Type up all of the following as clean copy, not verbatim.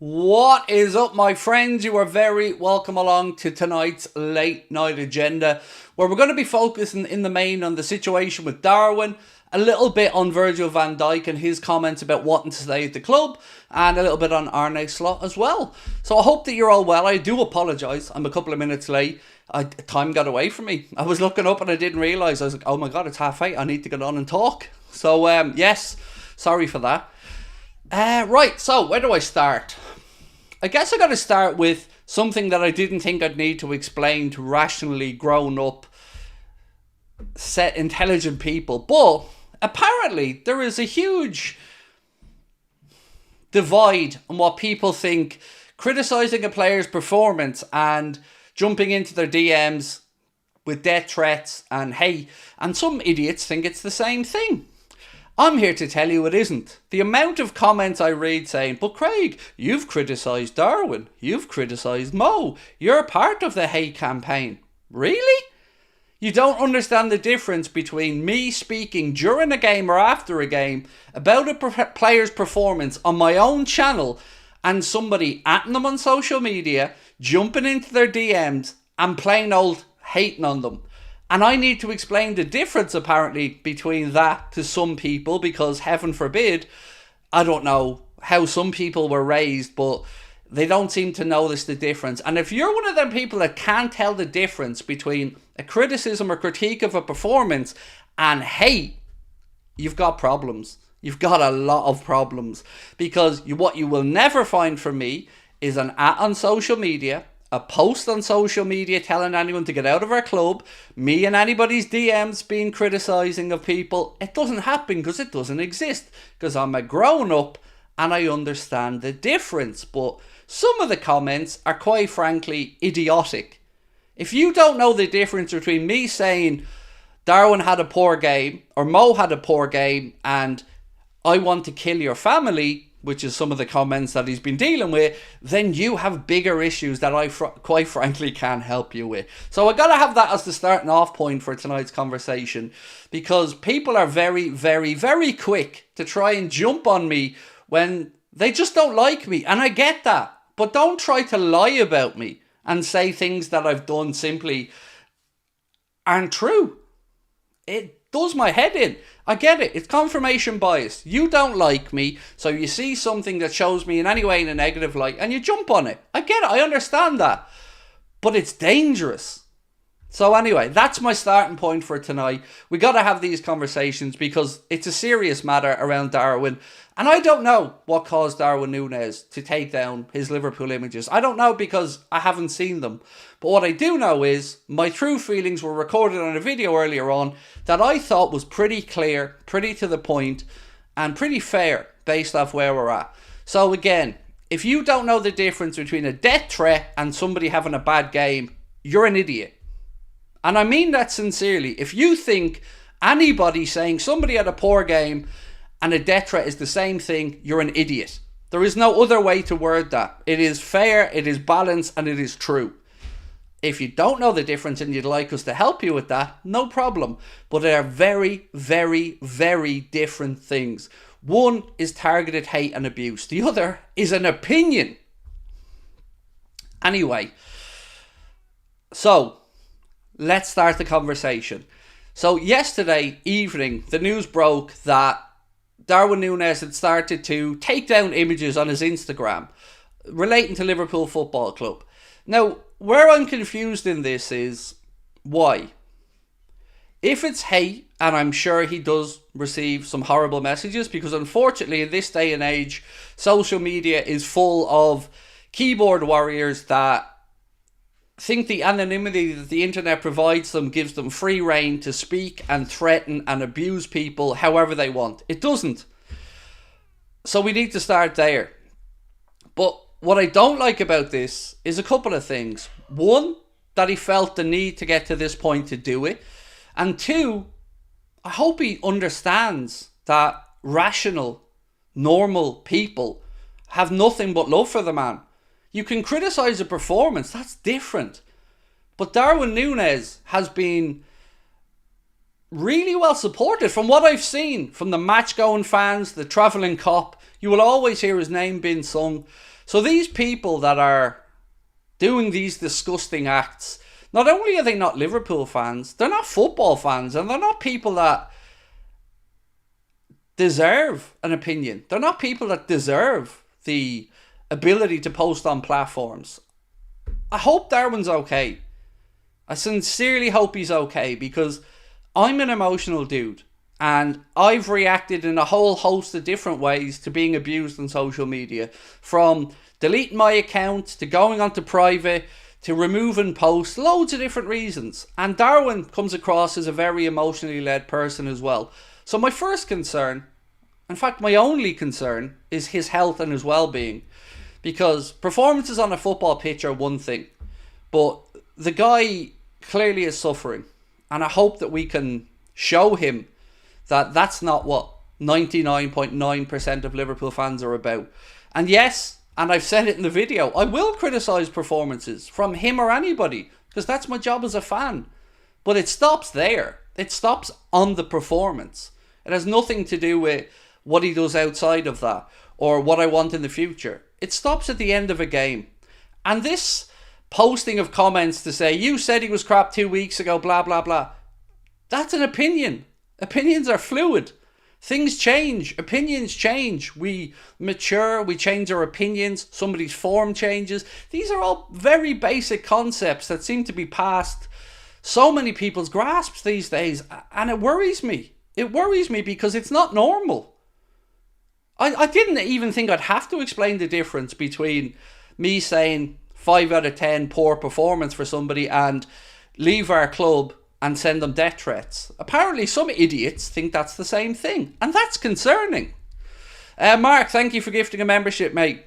What is up, my friends? You are very welcome along to tonight's late night agenda, where we're going to be focusing in the main on the situation with Darwin, a little bit on Virgil van Dijk and his comments about wanting to stay at the club, and a little bit on Arne Slot as well. So I hope that you're all well. I do apologise, I'm a couple of minutes late. Time got away from me. I was looking up and I didn't realise. I was like, oh my god, it's 8:30, I need to get on and talk. So yes, sorry for that. Right, so where do I start? I guess I got to start with something that I didn't think I'd need to explain to rationally grown up, set intelligent people. But apparently there is a huge divide on what people think criticising a player's performance and jumping into their DMs with death threats and hate. And some idiots think it's the same thing. I'm here to tell you it isn't. The amount of comments I read saying, but Craig, you've criticised Darwin, you've criticised Mo, you're part of the hate campaign. Really? You don't understand the difference between me speaking during a game or after a game about a player's performance on my own channel and somebody atting them on social media, jumping into their DMs and plain old hating on them. And I need to explain the difference, apparently, between that to some people, because heaven forbid, I don't know how some people were raised, but they don't seem to notice the difference. And if you're one of them people that can't tell the difference between a criticism or critique of a performance and hate, you've got problems. You've got a lot of problems. Because what you will never find from me is an at on social media, a post on social media telling anyone to get out of our club, me and anybody's DMs being criticising of people. It doesn't happen because it doesn't exist. Because I'm a grown up and I understand the difference. But some of the comments are quite frankly idiotic. If you don't know the difference between me saying Darwin had a poor game or Mo had a poor game and I want to kill your family, which is some of the comments that he's been dealing with, then you have bigger issues that I quite frankly can't help you with. So I got to have that as the starting off point for tonight's conversation, because people are very, very, very quick to try and jump on me when they just don't like me. And I get that. But don't try to lie about me and say things that I've done simply aren't true. It does my head in. I get it. It's confirmation bias. You don't like me, so you see something that shows me in any way in a negative light and you jump on it. I get it. I understand that. But it's dangerous. So anyway, that's my starting point for tonight. We got to have these conversations because it's a serious matter around Darwin. And I don't know what caused Darwin Nunez to take down his Liverpool images. I don't know because I haven't seen them. But what I do know is my true feelings were recorded on a video earlier on that I thought was pretty clear, pretty to the point, and pretty fair based off where we're at. So again, if you don't know the difference between a death threat and somebody having a bad game, you're an idiot. And I mean that sincerely. If you think anybody saying somebody had a poor game and a death threat is the same thing, you're an idiot. There is no other way to word that. It is fair, it is balanced, and it is true. If you don't know the difference and you'd like us to help you with that, no problem. But they are very, very, very different things. One is targeted hate and abuse. The other is an opinion. Anyway, so let's start the conversation. So yesterday evening, the news broke that Darwin Nunez had started to take down images on his Instagram relating to Liverpool Football Club. Now, where I'm confused in this is why. If it's hate, and I'm sure he does receive some horrible messages, because unfortunately in this day and age, social media is full of keyboard warriors that think the anonymity that the internet provides them gives them free rein to speak and threaten and abuse people however they want. It doesn't. So we need to start there. But what I don't like about this is a couple of things. One, that he felt the need to get to this point to do it. And two, I hope he understands that rational, normal people have nothing but love for the man. You can criticise a performance, that's different. But Darwin Nunez has been really well supported from what I've seen from the match-going fans, the travelling cop. You will always hear his name being sung. So these people that are doing these disgusting acts, not only are they not Liverpool fans, they're not football fans, and they're not people that deserve an opinion. They're not people that deserve the ability to post on platforms. I hope Darwin's okay. I sincerely hope he's okay, because I'm an emotional dude and I've reacted in a whole host of different ways to being abused on social media, from deleting my account to going onto private to removing posts, loads of different reasons. And Darwin comes across as a very emotionally led person as well. So my first concern, in fact my only concern, is his health and his well-being. Because performances on a football pitch are one thing, but the guy clearly is suffering. And I hope that we can show him that that's not what 99.9% of Liverpool fans are about. And yes, and I've said it in the video, I will criticise performances from him or anybody, because that's my job as a fan. But it stops there. It stops on the performance. It has nothing to do with what he does outside of that or what I want in the future. It stops at the end of a game. And this posting of comments to say, you said he was crap 2 weeks ago, blah, blah, blah. That's an opinion. Opinions are fluid. Things change. Opinions change. We mature. We change our opinions. Somebody's form changes. These are all very basic concepts that seem to be past so many people's grasps these days. And it worries me. It worries me because it's not normal. I didn't even think I'd have to explain the difference between me saying 5 out of 10 poor performance for somebody and leave our club and send them death threats. Apparently some idiots think that's the same thing, and that's concerning. Mark, thank you for gifting a membership, mate.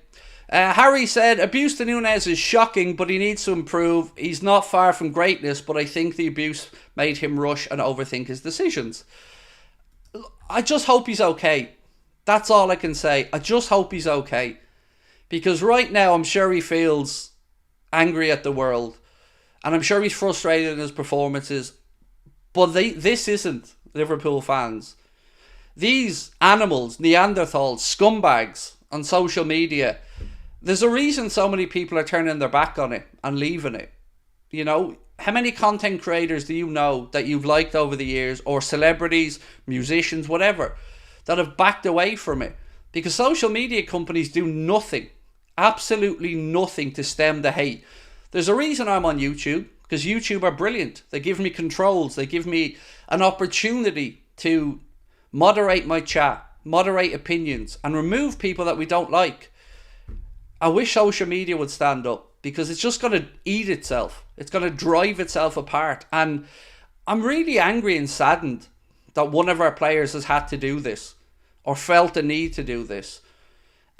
Harry said, abuse to Nunez is shocking, but he needs to improve. He's not far from greatness, but I think the abuse made him rush and overthink his decisions. I just hope he's okay. That's all I can say. I just hope he's okay. Because right now I'm sure he feels angry at the world. And I'm sure he's frustrated in his performances. But this isn't Liverpool fans. These animals, Neanderthals, scumbags on social media, there's a reason so many people are turning their back on it and leaving it. You know, how many content creators do you know that you've liked over the years, or celebrities, musicians, whatever, that have backed away from it? Because social media companies do nothing, absolutely nothing to stem the hate. There's a reason I'm on YouTube, because YouTube are brilliant. They give me controls. They give me an opportunity to moderate my chat, moderate opinions, and remove people that we don't like. I wish social media would stand up, because it's just going to eat itself. It's going to drive itself apart. And I'm really angry and saddened that one of our players has had to do this, or felt the need to do this.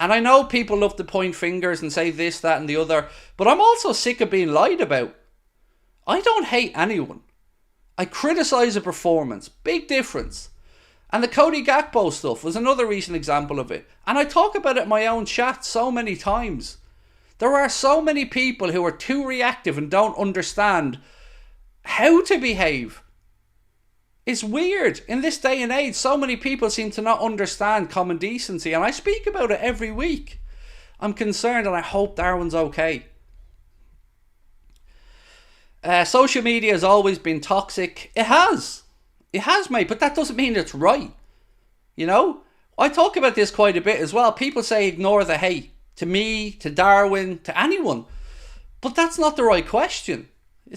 And I know people love to point fingers and say this, that and the other, but I'm also sick of being lied about. I don't hate anyone. I criticise a performance. Big difference. And the Cody Gakpo stuff was another recent example of it. And I talk about it in my own chat so many times. There are so many people who are too reactive and don't understand how to behave. It's weird. In this day and age, so many people seem to not understand common decency. And I speak about it every week. I'm concerned, and I hope Darwin's okay. Social media has always been toxic. It has. It has, mate, but that doesn't mean it's right. You know? I talk about this quite a bit as well. People say ignore the hate. To me, to Darwin, to anyone. But that's not the right question.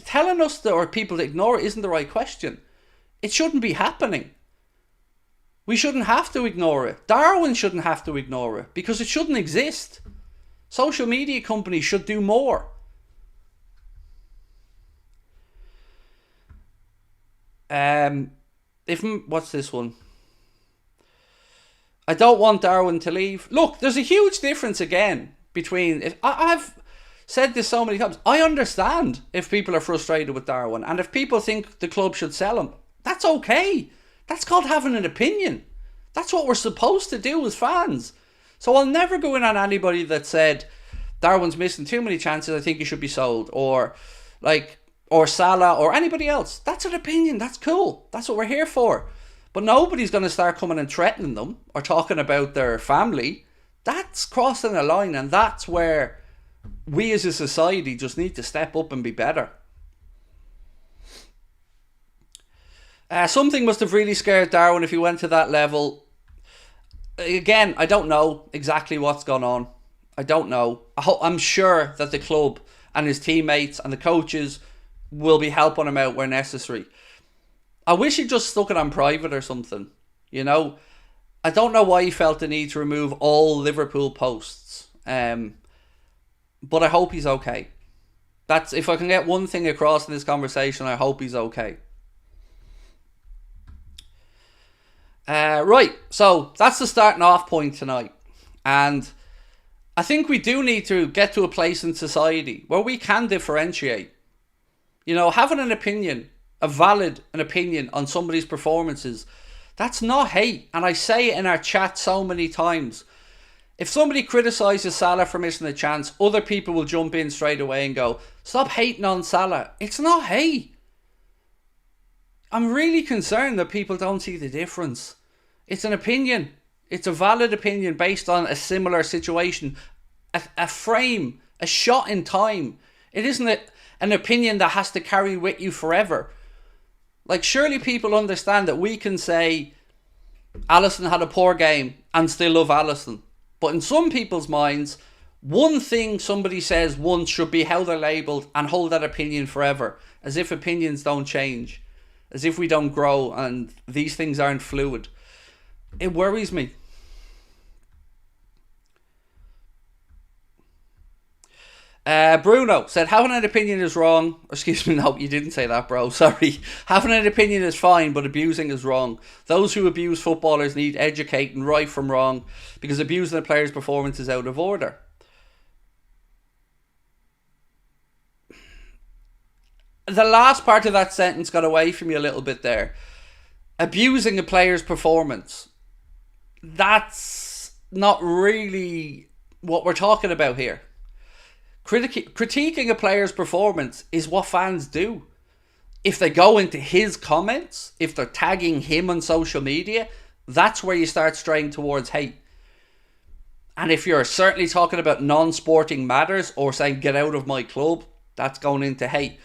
Telling us that, or people to ignore it, isn't the right question. It shouldn't be happening. We shouldn't have to ignore it. Darwin shouldn't have to ignore it, because it shouldn't exist. Social media companies should do more. What's this one? I don't want Darwin to leave. Look, there's a huge difference again between... I've said this so many times. I understand if people are frustrated with Darwin, and if people think the club should sell him. That's okay. That's called having an opinion. That's what we're supposed to do as fans. So I'll never go in on anybody that said Darwin's missing too many chances, I think he should be sold, or Salah, or anybody else. That's an opinion. That's cool. That's what we're here for. But nobody's going to start coming and threatening them or talking about their family. That's crossing a line, and that's where we as a society just need to step up and be better. Something must have really scared Darwin if he went to that level. Again, I don't know exactly what's gone on. I don't know. I'm sure that the club and his teammates and the coaches will be helping him out where necessary. I wish he just stuck it on private or something. You know, I don't know why he felt the need to remove all Liverpool posts. But I hope he's okay. That's, if I can get one thing across in this conversation, I hope he's okay. Right, so that's the starting off point tonight. And I think we do need to get to a place in society where we can differentiate. You know, having an opinion, a valid opinion on somebody's performances, that's not hate. And I say it in our chat so many times. If somebody criticises Salah for missing a chance, other people will jump in straight away and go, stop hating on Salah. It's not hate. I'm really concerned that people don't see the difference. It's an opinion. It's a valid opinion based on a similar situation. A frame, a shot in time. It isn't an opinion that has to carry with you forever. Like, surely people understand that we can say Alisson had a poor game and still love Alisson. But in some people's minds, one thing somebody says once should be how they're labelled and hold that opinion forever. As if opinions don't change. As if we don't grow and these things aren't fluid. It worries me. Bruno said, having an opinion is wrong. Excuse me, no, you didn't say that, bro. Sorry. Having an opinion is fine, but abusing is wrong. Those who abuse footballers need educating right from wrong, because abusing a player's performance is out of order. The last part of that sentence got away from you a little bit there. Abusing a player's performance. That's not really what we're talking about here. Critiquing a player's performance is what fans do. If they go into his comments, if they're tagging him on social media, that's where you start straying towards hate. And if you're certainly talking about non-sporting matters or saying get out of my club, that's going into hate.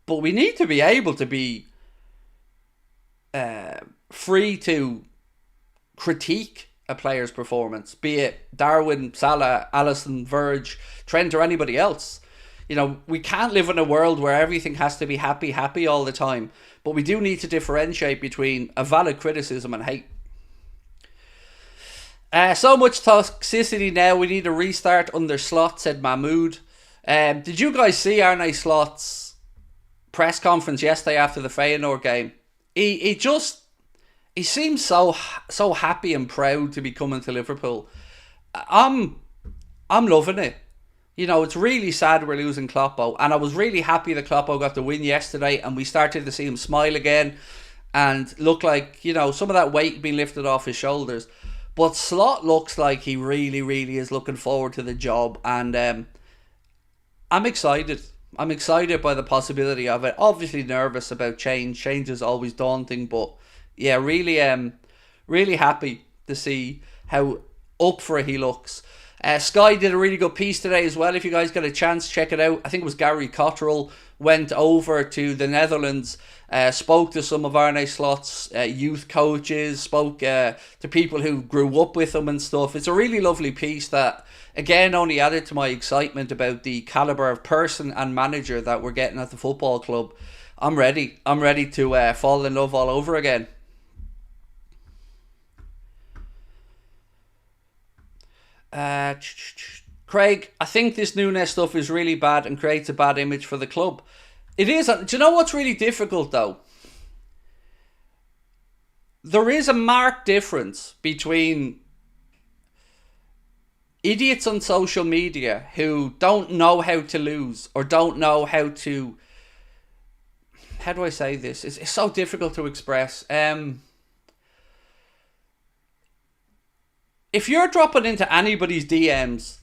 But we need to be able to be free to critique a player's performance, be it Darwin, Salah, Alisson, Verge, Trent, or anybody else. You know, we can't live in a world where everything has to be happy all the time, but we do need to differentiate between a valid criticism and hate. So much toxicity now, we need a restart under Slot, said Mahmood. Did you guys see Arne Slot's press conference yesterday after the Feyenoord game? He seems so happy and proud to be coming to Liverpool. I'm loving it. You know, it's really sad we're losing Kloppo, and I was really happy that Kloppo got the win yesterday, and we started to see him smile again and look like, you know, some of that weight being lifted off his shoulders. But Slot looks like he really, really is looking forward to the job, and I'm excited. I'm excited by the possibility of it. Obviously nervous about change. Change is always daunting, but yeah, really happy to see how up for it he looks. Sky did a really good piece today as well. If you guys get a chance, check it out. I think it was Gary Cotterill went over to the Netherlands, spoke to some of Arne Slot's youth coaches, spoke to people who grew up with him and stuff. It's a really lovely piece that, again, only added to my excitement about the calibre of person and manager that we're getting at the football club. I'm ready. I'm ready to fall in love all over again. Craig, I think this Nunez stuff is really bad and creates a bad image for the club. It is. Do you know what's really difficult though? There is a marked difference between idiots on social media who don't know how to lose or don't know how to... How do I say this? It's so difficult to express. If you're dropping into anybody's DMs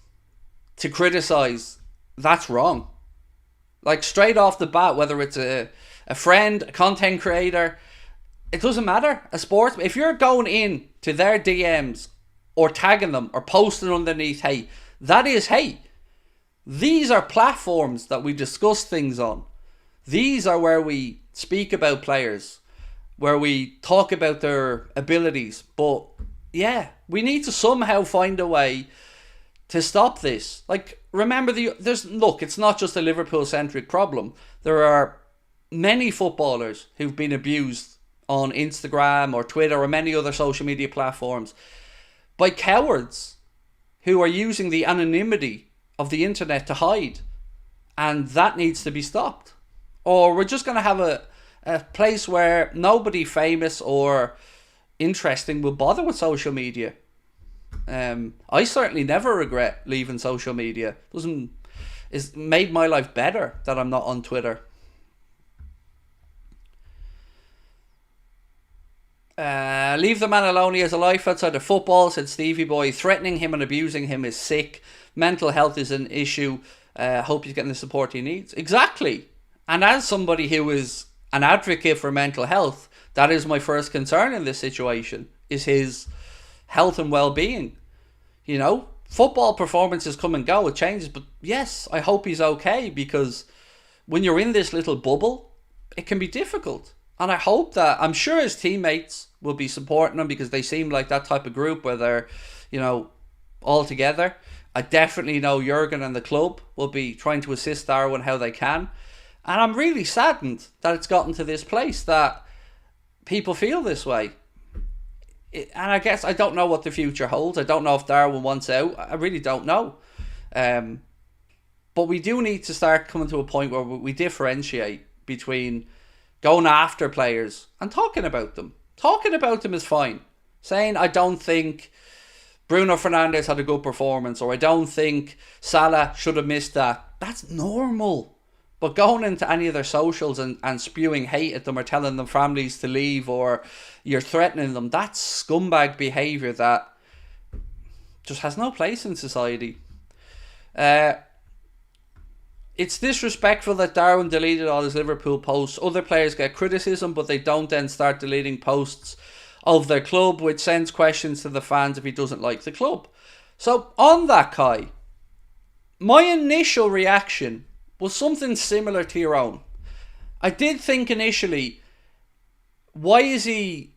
to criticise, that's wrong. Like, straight off the bat, whether it's a friend, a content creator, it doesn't matter. A sportsman, if you're going in to their DMs or tagging them or posting underneath hate. That is hate. These are platforms that we discuss things on. These are where we speak about players, where we talk about their abilities. But yeah, we need to somehow find a way to stop this. Like, remember, it's not just a Liverpool-centric problem. There are many footballers who've been abused on Instagram or Twitter or many other social media platforms by cowards who are using the anonymity of the internet to hide. And that needs to be stopped. Or we're just going to have a place where nobody famous or interesting will bother with social media. I certainly never regret leaving social media. It's made my life better that I'm not on Twitter. Leave the man alone. He has a life outside of football, said Stevie Boy. Threatening him and abusing him is sick. Mental health is an issue. Hope he's getting the support he needs. Exactly. And as somebody who is an advocate for mental health, that is my first concern in this situation, is his health and well-being. You know, football performances come and go, it changes, but yes, I hope he's okay, because when you're in this little bubble, it can be difficult. And I hope that, I'm sure his teammates will be supporting him, because they seem like that type of group where they're, you know, all together. I definitely know Jurgen and the club will be trying to assist Darwin how they can. And I'm really saddened that it's gotten to this place that people feel this way. And I guess I don't know what the future holds. I don't know if Darwin wants out. I really don't know. But we do need to start coming to a point where we differentiate between going after players and talking about them. Talking about them is fine. Saying, I don't think Bruno Fernandes had a good performance, or I don't think Salah should have missed that. That's normal. But going into any of their socials and spewing hate at them, or telling them families to leave, or you're threatening them, that's scumbag behaviour that just has no place in society. It's disrespectful that Darwin deleted all his Liverpool posts. Other players get criticism, but they don't then start deleting posts of their club, which sends questions to the fans if he doesn't like the club. So on that, Kai, my initial reaction was something similar to your own. I did think initially, why is he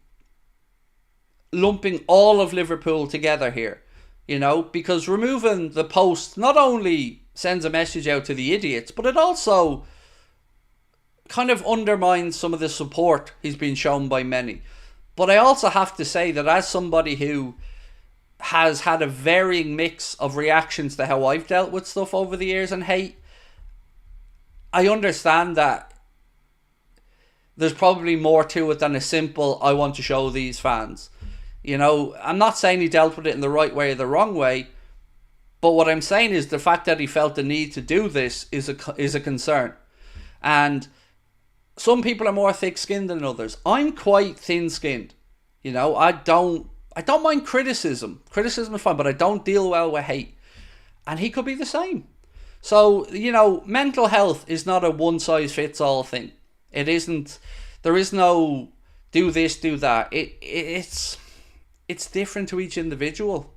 lumping all of Liverpool together here? You know, because removing the post not only sends a message out to the idiots, but it also kind of undermines some of the support he's been shown by many. But I also have to say that as somebody who has had a varying mix of reactions to how I've dealt with stuff over the years and hate, I understand that there's probably more to it than a simple, I want to show these fans. You know, I'm not saying he dealt with it in the right way or the wrong way, but what I'm saying is the fact that he felt the need to do this is a concern. And some people are more thick-skinned than others. I'm quite thin-skinned. You know, I don't mind criticism. Criticism is fine, but I don't deal well with hate. And he could be the same. So, you know, mental health is not a one-size-fits-all thing. It isn't. There is no do this, do that. It's different to each individual.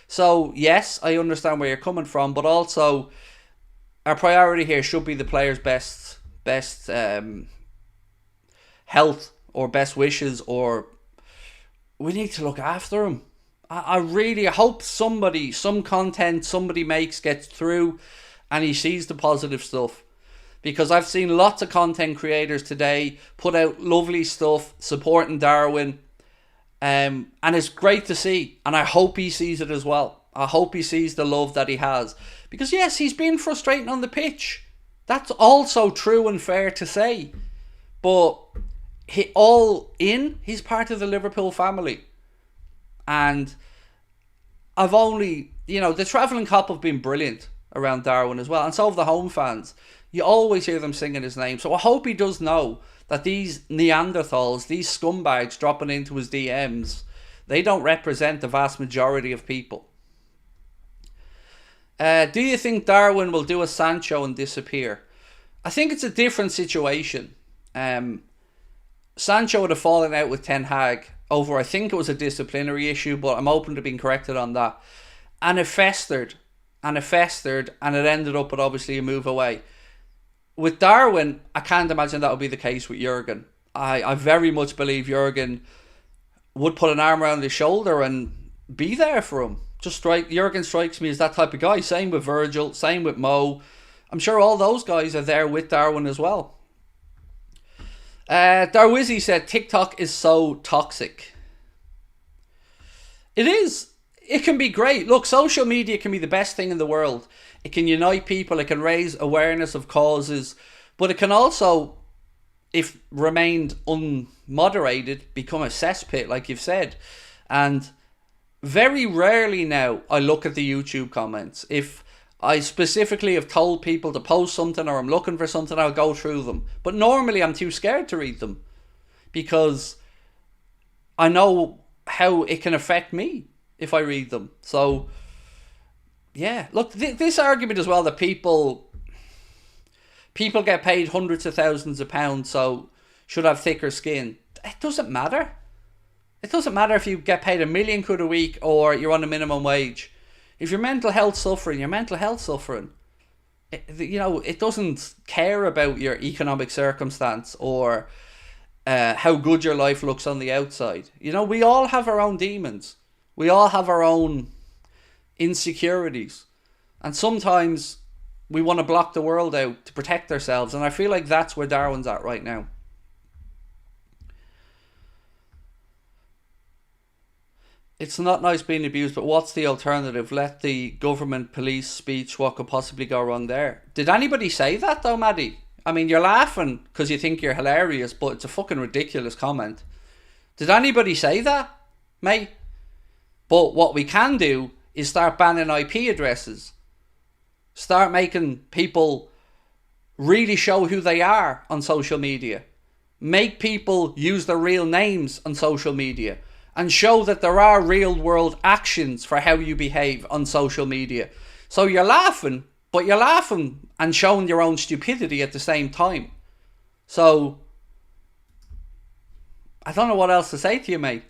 So, yes, I understand where you're coming from, but also our priority here should be the player's best health or best wishes, or we need to look after him. I really hope some content somebody makes gets through and he sees the positive stuff. Because I've seen lots of content creators today put out lovely stuff supporting Darwin. And it's great to see. And I hope he sees it as well. I hope he sees the love that he has. Because yes, he's been frustrating on the pitch. That's also true and fair to say. But he's part of the Liverpool family. And I've only, you know, the Travelling Cop have been brilliant around Darwin as well. And so have the home fans. You always hear them singing his name. So I hope he does know that these Neanderthals, these scumbags dropping into his DMs, they don't represent the vast majority of people. Do you think Darwin will do a Sancho and disappear? I think it's a different situation. Sancho would have fallen out with Ten Hag over, I think it was a disciplinary issue, but I'm open to being corrected on that. And it festered, and it ended up with obviously a move away. With Darwin, I can't imagine that would be the case with Jurgen. I very much believe Jurgen would put an arm around his shoulder and be there for him. Jurgen strikes me as that type of guy. Same with Virgil, same with Mo. I'm sure all those guys are there with Darwin as well. Darwizzy said TikTok is so toxic. It is. It can be great. Look, social media can be the best thing in the world. It can unite people. It can raise awareness of causes. But it can also, if remained unmoderated, become a cesspit, like you've said. And very rarely now I look at the YouTube comments. If I specifically have told people to post something or I'm looking for something, I'll go through them. But normally I'm too scared to read them because I know how it can affect me if I read them. So, yeah. Look, this argument as well that people get paid hundreds of thousands of pounds, so should have thicker skin. It doesn't matter. It doesn't matter if you get paid £1 million a week or you're on a minimum wage. If your mental health suffering, your mental health suffering. It doesn't care about your economic circumstance or how good your life looks on the outside. We all have our own demons. We all have our own insecurities. And sometimes we want to block the world out to protect ourselves. And I feel like that's where Darwin's at right now. It's not nice being abused, but what's the alternative? Let the government police speech. What could possibly go wrong there? Did anybody say that though, Maddie? I mean, you're laughing because you think you're hilarious, but it's a fucking ridiculous comment. Did anybody say that, mate? But what we can do is start banning IP addresses. Start making people really show who they are on social media. Make people use their real names on social media. And show that there are real world actions for how you behave on social media. So you're laughing, but you're laughing and showing your own stupidity at the same time. So, I don't know what else to say to you, mate.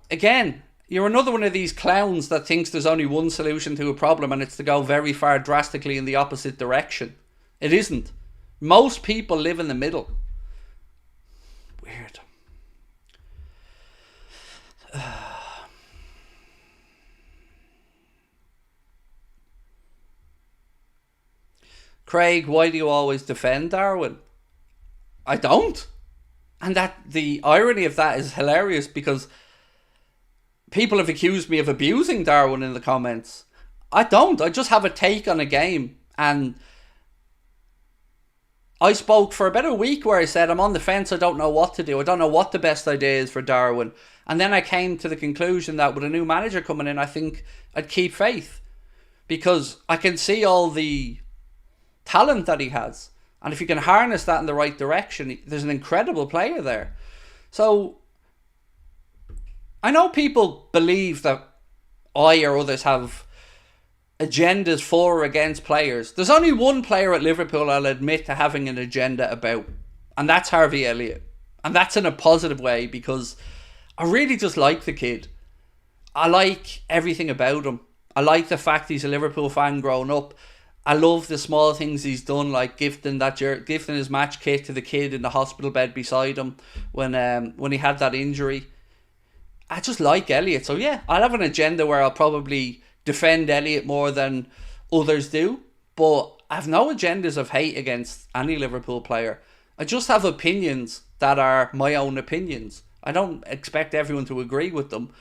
Again, you're another one of these clowns that thinks there's only one solution to a problem and it's to go very far drastically in the opposite direction. It isn't. Most people live in the middle. Weird. Craig, why do you always defend Darwin? I don't. And the irony of that is hilarious because people have accused me of abusing Darwin in the comments. I don't. I just have a take on a game. And I spoke for about a week where I said, I'm on the fence, I don't know what to do. I don't know what the best idea is for Darwin. And then I came to the conclusion that with a new manager coming in, I think I'd keep faith. Because I can see all the talent that he has. And if you can harness that in the right direction, there's an incredible player there. So, I know people believe that I or others have agendas for or against players. There's only one player at Liverpool I'll admit to having an agenda about. And that's Harvey Elliott. And that's in a positive way because I really just like the kid. I like everything about him. I like the fact he's a Liverpool fan growing up. I love the small things he's done, like gifting his match kit to the kid in the hospital bed beside him when he had that injury. I just like Elliott. So yeah, I'll have an agenda where I'll probably defend Elliott more than others do. But I have no agendas of hate against any Liverpool player. I just have opinions that are my own opinions. I don't expect everyone to agree with them.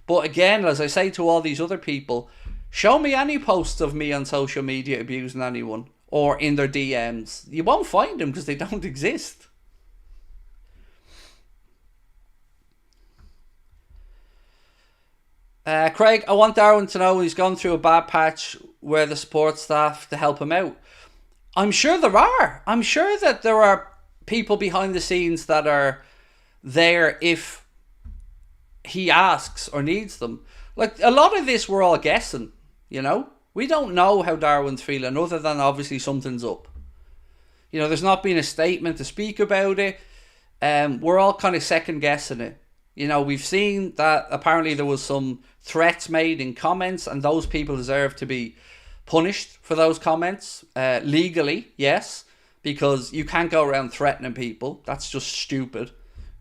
But again, as I say to all these other people, show me any posts of me on social media abusing anyone or in their DMs. You won't find them because they don't exist. Craig, I want Darwin to know he's gone through a bad patch where the support staff to help him out. I'm sure there are. I'm sure that there are people behind the scenes that are there if he asks or needs them. Like, a lot of this we're all guessing, We don't know how Darwin's feeling other than obviously something's up. There's not been a statement to speak about it. we're all kind of second guessing it. You know, we've seen that apparently there was some threats made in comments, and those people deserve to be punished for those comments, legally, yes, because you can't go around threatening people. That's just stupid.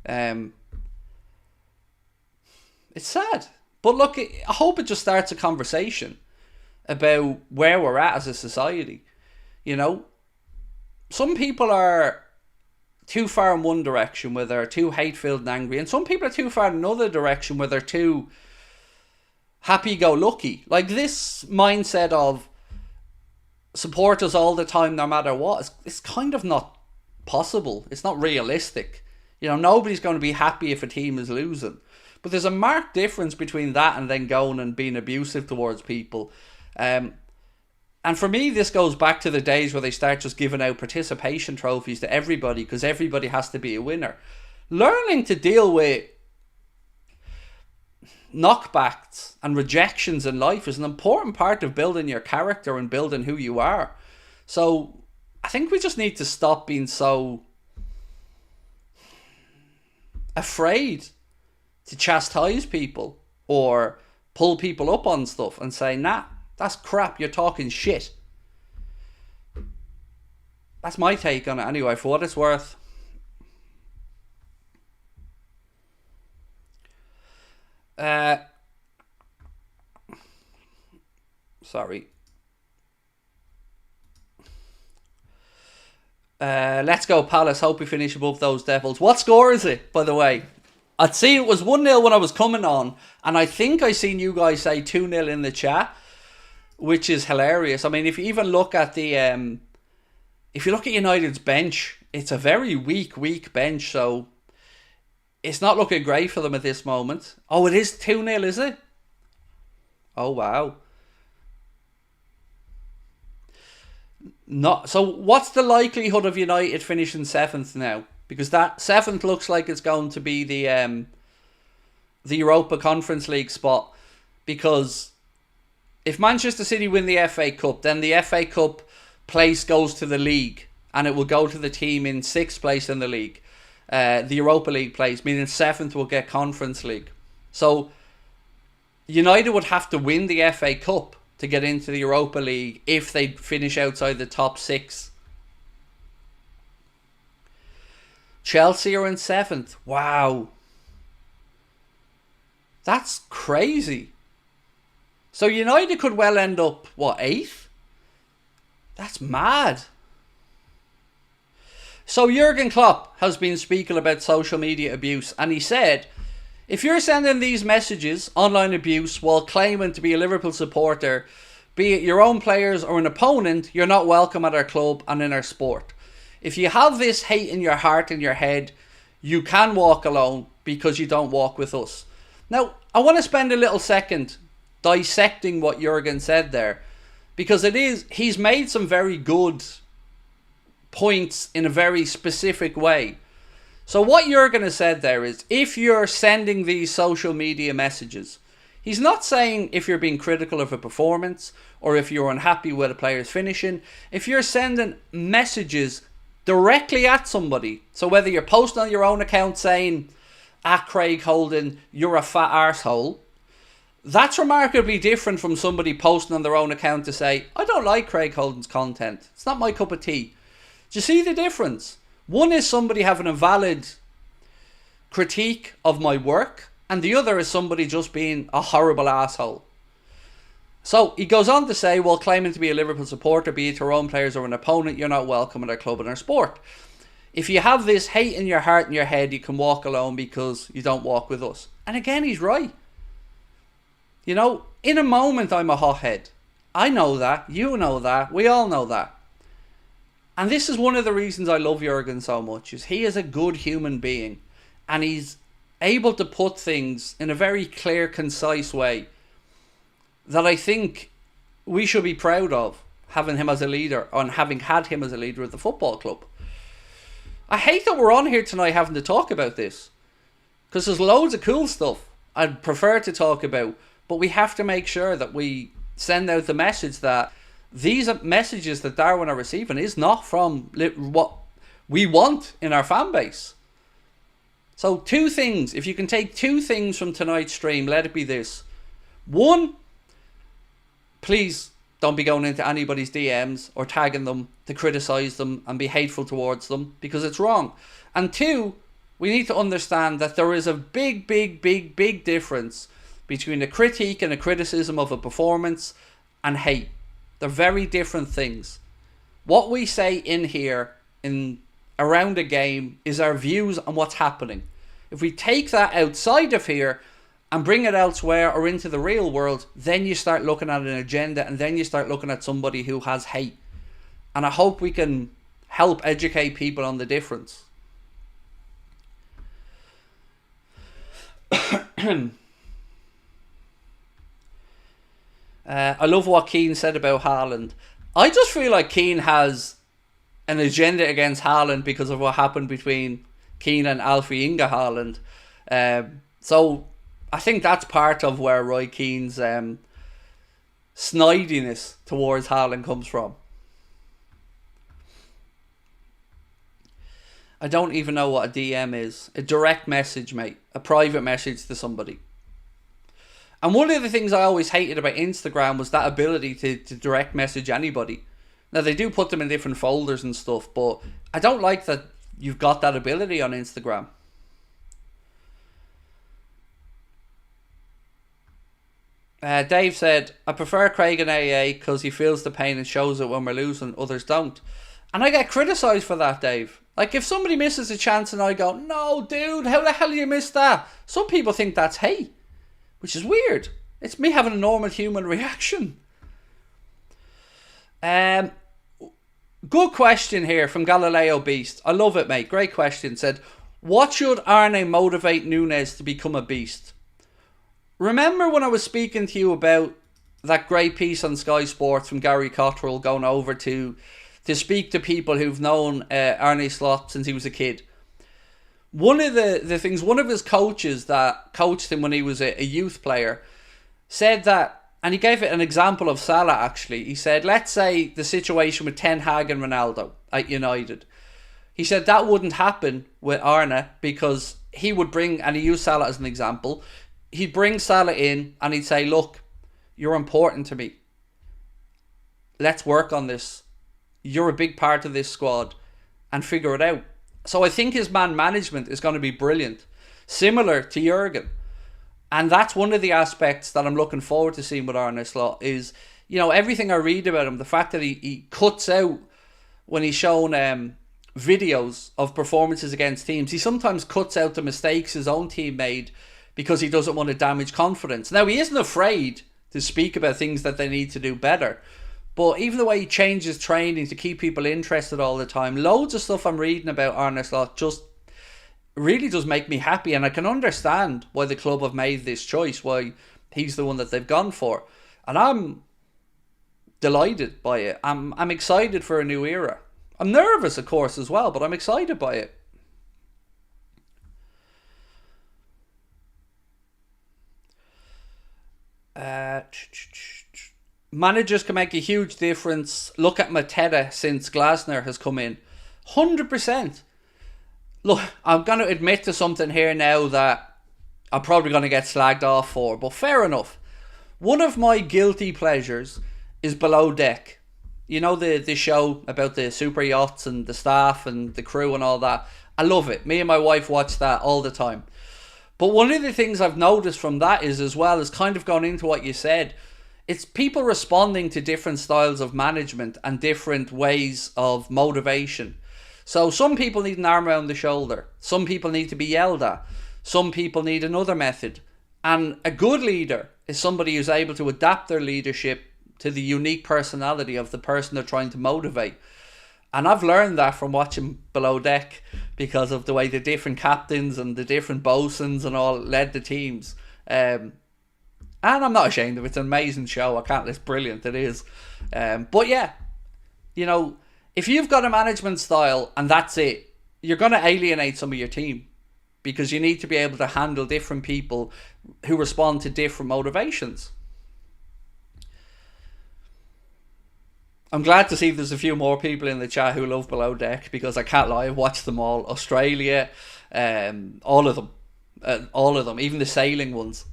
It's sad. But look, I hope it just starts a conversation about where we're at as a society. You know, some people are too far in one direction where they're too hate-filled and angry, and some people are too far in another direction where they're too happy-go-lucky. Like this mindset of support us all the time no matter what, it's kind of not possible. It's not realistic. You know, nobody's going to be happy if a team is losing. But there's a marked difference between that and then going and being abusive towards people. And for me, this goes back to the days where they start just giving out participation trophies to everybody because everybody has to be a winner. Learning to deal with knockbacks and rejections in life is an important part of building your character and building who you are. So I think we just need to stop being so afraid to chastise people or pull people up on stuff and say, nah, that's crap, you're talking shit. That's my take on it anyway, for what it's worth. Sorry. Let's go Palace, hope we finish above those Devils. What score is it, by the way? I'd see it was 1-0 when I was coming on, and I think I seen you guys say 2-0 in the chat, which is hilarious. I mean, if you even look at the if you look at United's bench, it's a very weak bench, so it's not looking great for them at this moment. Oh, it is 2-0, is it? Oh, wow. Not so. What's the likelihood of United finishing 7th now? Because that 7th looks like it's going to be the Europa Conference League spot. Because if Manchester City win the FA Cup, then the FA Cup place goes to the league, and it will go to the team in 6th place in the league. The Europa League place, meaning 7th will get Conference League. So United would have to win the FA Cup to get into the Europa League if they finish outside the top 6. Chelsea are in 7th. Wow. That's crazy. So United could well end up, what, 8th? That's mad. So Jurgen Klopp has been speaking about social media abuse, and he said, if you're sending these messages, online abuse, while claiming to be a Liverpool supporter, be it your own players or an opponent, you're not welcome at our club and in our sport. If you have this hate in your heart and your head, you can walk alone because you don't walk with us. Now, I want to spend a little second dissecting what Jurgen said there, because he's made some very good points in a very specific way. So what Jurgen has said there is, if you're sending these social media messages, he's not saying if you're being critical of a performance or if you're unhappy with a player's finishing. If you're sending messages directly at somebody, so whether you're posting on your own account saying, at Craig Houlden, you're a fat arsehole, that's remarkably different from somebody posting on their own account to say, I don't like Craig Houlden's content. It's not my cup of tea. Do you see the difference? One is somebody having a valid critique of my work, and the other is somebody just being a horrible asshole. So he goes on to say, while claiming to be a Liverpool supporter, be it your own players or an opponent, you're not welcome at our club and our sport. If you have this hate in your heart and your head, you can walk alone because you don't walk with us. And again, he's right. You know, in a moment, I'm a hothead. I know that. You know that. We all know that. And this is one of the reasons I love Jurgen so much, is he is a good human being. And he's able to put things in a very clear, concise way that I think we should be proud of, having him as a leader, and having had him as a leader of the football club. I hate that we're on here tonight having to talk about this, because there's loads of cool stuff I'd prefer to talk about, but we have to make sure that we send out the message that these messages that Darwin are receiving is not from what we want in our fan base. So 2 things, if you can take 2 things from tonight's stream, let it be this. 1, please don't be going into anybody's DMs or tagging them to criticise them and be hateful towards them, because it's wrong. And 2, we need to understand that there is a big difference between a critique and a criticism of a performance and hate. They're very different things. What we say in here, around a game, is our views on what's happening. If we take that outside of here and bring it elsewhere or into the real world, then you start looking at an agenda, and then you start looking at somebody who has hate. And I hope we can help educate people on the difference. I love what Keane said about Haaland. I just feel like Keane has an agenda against Haaland because of what happened between Keane and Alfie Inga Haaland. So I think that's part of where Roy Keane's snidiness towards Haaland comes from. I don't even know what a DM is. A direct message, mate. A private message to somebody. And one of the things I always hated about Instagram was that ability to direct message anybody. Now, they do put them in different folders and stuff, but I don't like that you've got that ability on Instagram. Dave said, I prefer Craig in AA because he feels the pain and shows it when we're losing, others don't. And I get criticised for that, Dave. Like, if somebody misses a chance and I go, no, dude, how the hell do you miss that? Some people think that's hate, which is weird. It's me having a normal human reaction. Good question here from Galileo Beast. I love it, mate. Great question. Said, what should Arne motivate Nunez to become a beast? Remember when I was speaking to you about that great piece on Sky Sports from Gary Cottrell going over to speak to people who've known Arne Slot since he was a kid? One of the things, one of his coaches that coached him when he was a youth player said that, and he gave it an example of Salah actually. He said, let's say the situation with Ten Hag and Ronaldo at United. He said that wouldn't happen with Arne because he would bring, and he used Salah as an example, he'd bring Salah in and he'd say, look, you're important to me. Let's work on this. You're a big part of this squad, and figure it out. So I think his man management is going to be brilliant, similar to Jurgen. And that's one of the aspects that I'm looking forward to seeing with Arne Slot is, you know, everything I read about him, the fact that he cuts out, when he's shown videos of performances against teams, he sometimes cuts out the mistakes his own team made because he doesn't want to damage confidence. Now, he isn't afraid to speak about things that they need to do better. But even the way he changes training to keep people interested all the time, loads of stuff I'm reading about Arne Slot just really does make me happy. And I can understand why the club have made this choice, why he's the one that they've gone for. And I'm delighted by it. I'm excited for a new era. I'm nervous, of course, as well, but I'm excited by it. Managers can make a huge difference. Look at Mateta since Glasner has come in. 100%. Look, I'm going to admit to something here now that I'm probably going to get slagged off for, but fair enough. One of my guilty pleasures is Below Deck. You know, the show about the super yachts and the staff and the crew and all that. I love it. Me and my wife watch that all the time. But one of the things I've noticed from that is, as well, is kind of gone into what you said. It's people responding to different styles of management and different ways of motivation. So some people need an arm around the shoulder. Some people need to be yelled at. Some people need another method. And a good leader is somebody who's able to adapt their leadership to the unique personality of the person they're trying to motivate. And I've learned that from watching Below Deck because of the way the different captains and the different bosuns and all led the teams. And I'm not ashamed of it. It's an amazing show. I can't. It's brilliant. It is. But yeah, you know, if you've got a management style and that's it, you're going to alienate some of your team because you need to be able to handle different people who respond to different motivations. I'm glad to see there's a few more people in the chat who love Below Deck because I can't lie, I've watched them all. Australia, All of them. All of them, even the sailing ones.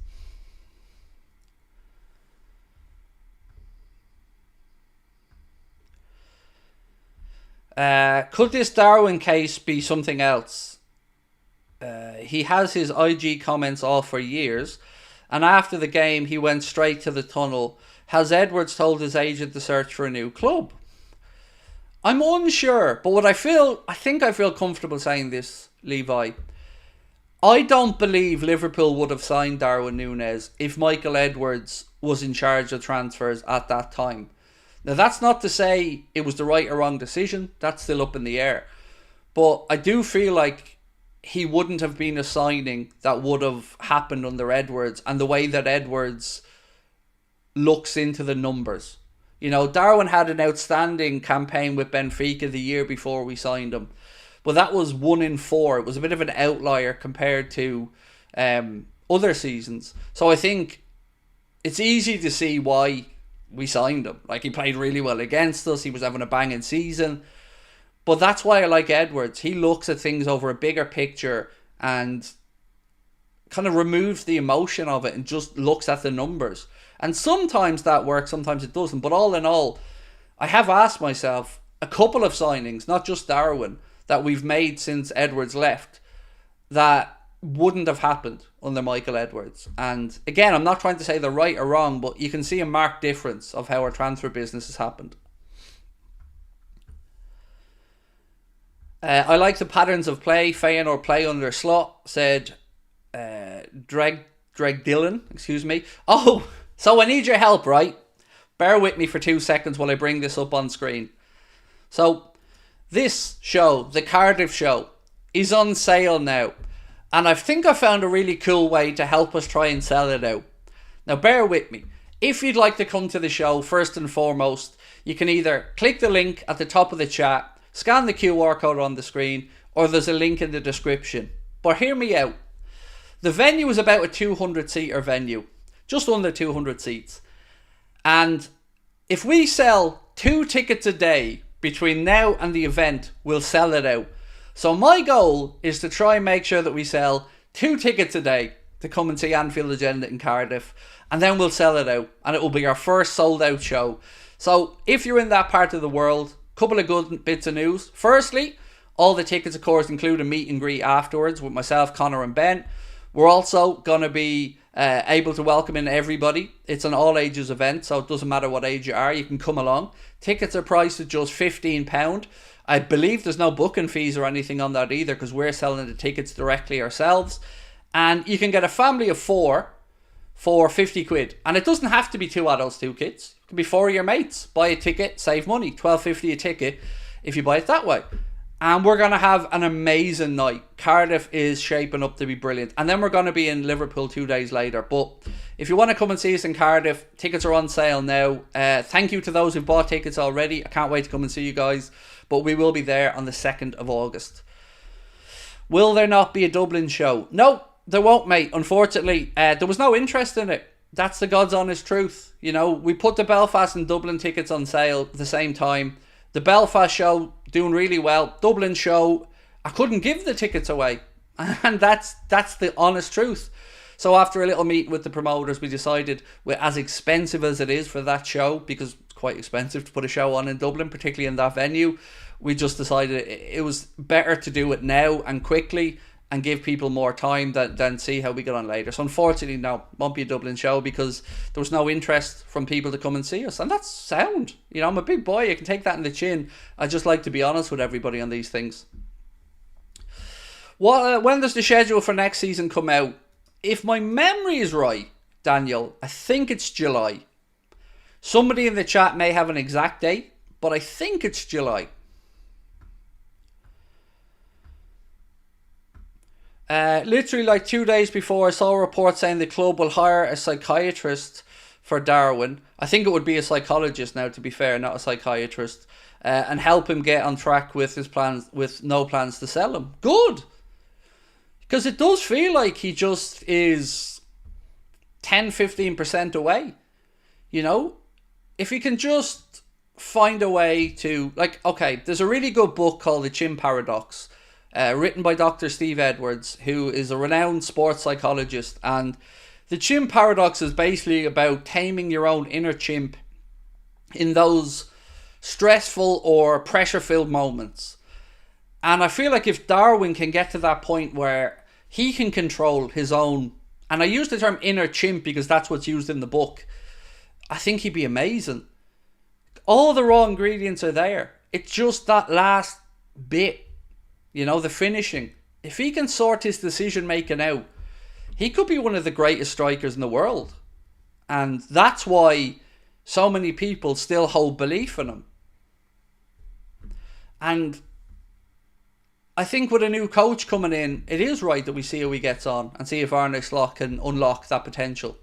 Could this Darwin case be something else? He has his IG comments off for years, and after the game he went straight to the tunnel. Has Edwards told his agent to search for a new club? I'm unsure, but I think I feel comfortable saying this, Levi. I don't believe Liverpool would have signed Darwin Nunez if Michael Edwards was in charge of transfers at that time. Now, that's not to say it was the right or wrong decision. That's still up in the air. But I do feel like he wouldn't have been a signing that would have happened under Edwards, and the way that Edwards looks into the numbers. You know, Darwin had an outstanding campaign with Benfica the year before we signed him. But that was 1 in 4. It was a bit of an outlier compared to other seasons. So I think it's easy to see why we signed him. Like, he played really well against us. He was having a banging season. But that's why I like Edwards. He looks at things over a bigger picture and kind of removes the emotion of it and just looks at the numbers. And sometimes that works, sometimes it doesn't. But all in all, I have asked myself, a couple of signings, not just Darwin, that we've made since Edwards left, that wouldn't have happened under Michael Edwards. And again, I'm not trying to say they're right or wrong, but you can see a marked difference of how our transfer business has happened. I like the patterns of play. Feyenoord play under Slot, said Dreg Dillon, excuse me. Oh, so I need your help, right? Bear with me for 2 seconds while I bring this up on screen. So this show, the Cardiff show, is on sale now. And I think I found a really cool way to help us try and sell it out. Now bear with me. If you'd like to come to the show, first and foremost, you can either click the link at the top of the chat, scan the QR code on the screen, or there's a link in the description. But hear me out. The venue is about a 200-seater venue. Just under 200 seats. And if we sell 2 tickets a day between now and the event, we'll sell it out. So my goal is to try and make sure that we sell 2 tickets a day to come and see Anfield Agenda in Cardiff. And then we'll sell it out. And it will be our first sold out show. So if you're in that part of the world, couple of good bits of news. Firstly, all the tickets, of course, include a meet and greet afterwards with myself, Connor and Ben. We're also going to be able to welcome in everybody. It's an all ages event, so it doesn't matter what age you are, you can come along. Tickets are priced at just £15. I believe there's no booking fees or anything on that either, because we're selling the tickets directly ourselves. And you can get a family of 4 for 50 quid. And it doesn't have to be 2 adults, 2 kids. It can be 4 of your mates. Buy a ticket, save money. £12.50 a ticket if you buy it that way. And we're going to have an amazing night. Cardiff is shaping up to be brilliant. And then we're going to be in Liverpool 2 days later. But if you want to come and see us in Cardiff, tickets are on sale now. Thank you to those who bought tickets already. I can't wait to come and see you guys. But we will be there on the 2nd of August. Will there not be a Dublin show? No, there won't, mate. Unfortunately, there was no interest in it. That's the God's honest truth. You know, we put the Belfast and Dublin tickets on sale at the same time. The Belfast show doing really well. Dublin show, I couldn't give the tickets away. And that's the honest truth. So after a little meeting with the promoters, we decided, as expensive as it is for that show, because it's quite expensive to put a show on in Dublin, particularly in that venue, we just decided it was better to do it now and quickly and give people more time than see how we get on later. So unfortunately, no, won't be a Dublin show because there was no interest from people to come and see us. And that's sound. You know, I'm a big boy. I can take that in the chin. I just like to be honest with everybody on these things. When does the schedule for next season come out? If my memory is right, Daniel, I think it's July. Somebody in the chat may have an exact date, but I think it's July. Literally like 2 days before, I saw a report saying the club will hire a psychiatrist for Darwin. I think it would be a psychologist now, to be fair, not a psychiatrist, and help him get on track with his plans, with no plans to sell him. Good! Because it does feel like he just is 10-15% away. You know? If he can just find a way to, like, okay, there's a really good book called The Chin Paradox written by Dr. Steve Edwards, who is a renowned sports psychologist. And the chimp paradox is basically about taming your own inner chimp in those stressful or pressure-filled moments. And I feel like if Darwin can get to that point where he can control his own, and I use the term inner chimp because that's what's used in the book, I think he'd be amazing. All the raw ingredients are there. It's just that last bit, the finishing. If he can sort his decision making out, he could be one of the greatest strikers in the world. And that's why so many people still hold belief in him. And I think with a new coach coming in, it is right that we see how he gets on and see if Arne Slot can unlock that potential.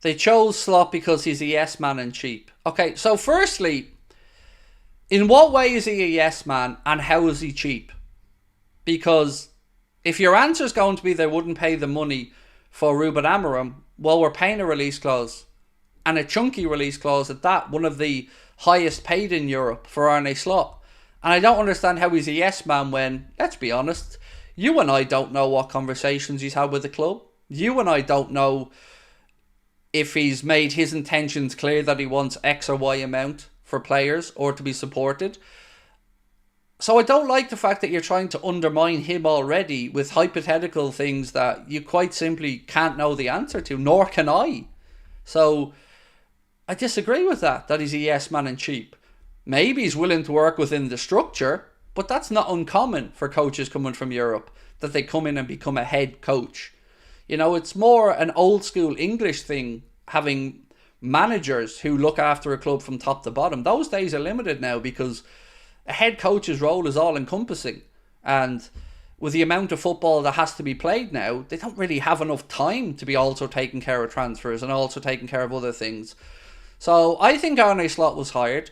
They chose Slot because he's a yes man and cheap. Okay, so firstly, in what way is he a yes man and how is he cheap? Because if your answer is going to be they wouldn't pay the money for Ruben Amorim, well, we're paying a release clause. And a chunky release clause at that, one of the highest paid in Europe for Arne Slot. And I don't understand how he's a yes man when, let's be honest, you and I don't know what conversations he's had with the club. You and I don't know if he's made his intentions clear that he wants X or Y amount for players or to be supported. So I don't like the fact that you're trying to undermine him already with hypothetical things that you quite simply can't know the answer to, nor can I. So I disagree with that he's a yes man and cheap. Maybe he's willing to work within the structure, but that's not uncommon for coaches coming from Europe, that they come in and become a head coach. It's more an old school English thing, having managers who look after a club from top to bottom. Those days are limited now because a head coach's role is all encompassing. And with the amount of football that has to be played now, they don't really have enough time to be also taking care of transfers and also taking care of other things. So I think Arne Slot was hired.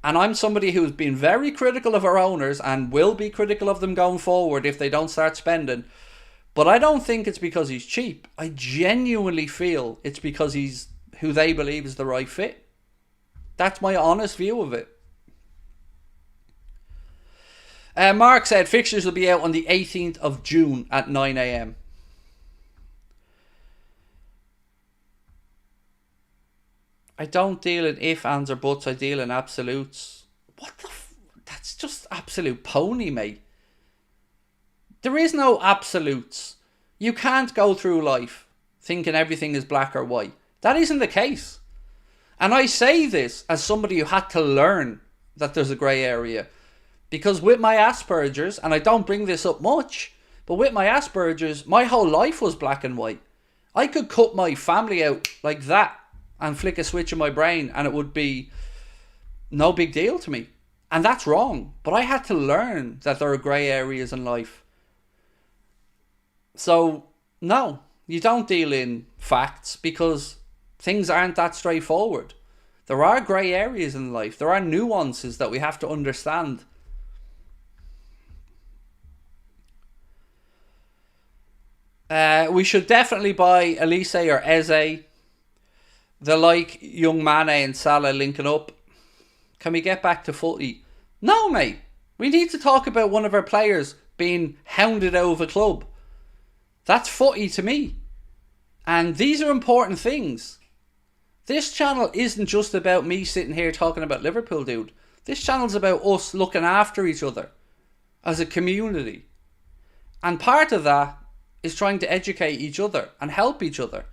And I'm somebody who's been very critical of our owners and will be critical of them going forward if they don't start spending. But I don't think it's because he's cheap. I genuinely feel it's because he's who they believe is the right fit. That's my honest view of it. Mark said fixtures will be out on the 18th of June at 9 a.m. I don't deal in if, ands or buts. I deal in absolutes. What the that's just absolute pony, mate. There is no absolutes. You can't go through life thinking everything is black or white. That isn't the case. And I say this as somebody who had to learn that there's a grey area. Because with my Asperger's, and I don't bring this up much, but with my Asperger's, my whole life was black and white. I could cut my family out like that and flick a switch in my brain and it would be no big deal to me. And that's wrong. But I had to learn that there are grey areas in life. So, no, you don't deal in facts because things aren't that straightforward. There are grey areas in life. There are nuances that we have to understand. We should definitely buy Elise or Eze. They like young Mane and Salah linking up. Can we get back to footy? No, mate. We need to talk about one of our players being hounded out of a club. That's footy to me. And these are important things. This channel isn't just about me sitting here talking about Liverpool, dude. This channel's about us looking after each other as a community. And part of that is trying to educate each other and help each other.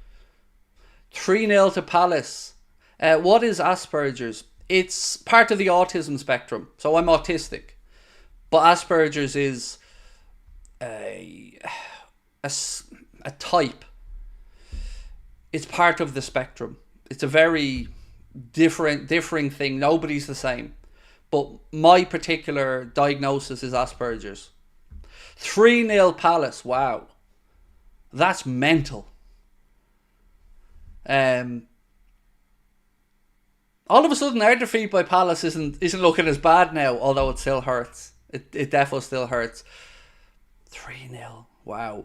3-0 to Palace. What is Asperger's? It's part of the autism spectrum. So I'm autistic. But Asperger's is a type. It's part of the spectrum. It's a very differing thing. Nobody's the same. But my particular diagnosis is Asperger's. 3-0 Palace. Wow. That's mental. All of a sudden our defeat by Palace isn't looking as bad now, although it still hurts. It definitely still hurts. 3-0. Wow.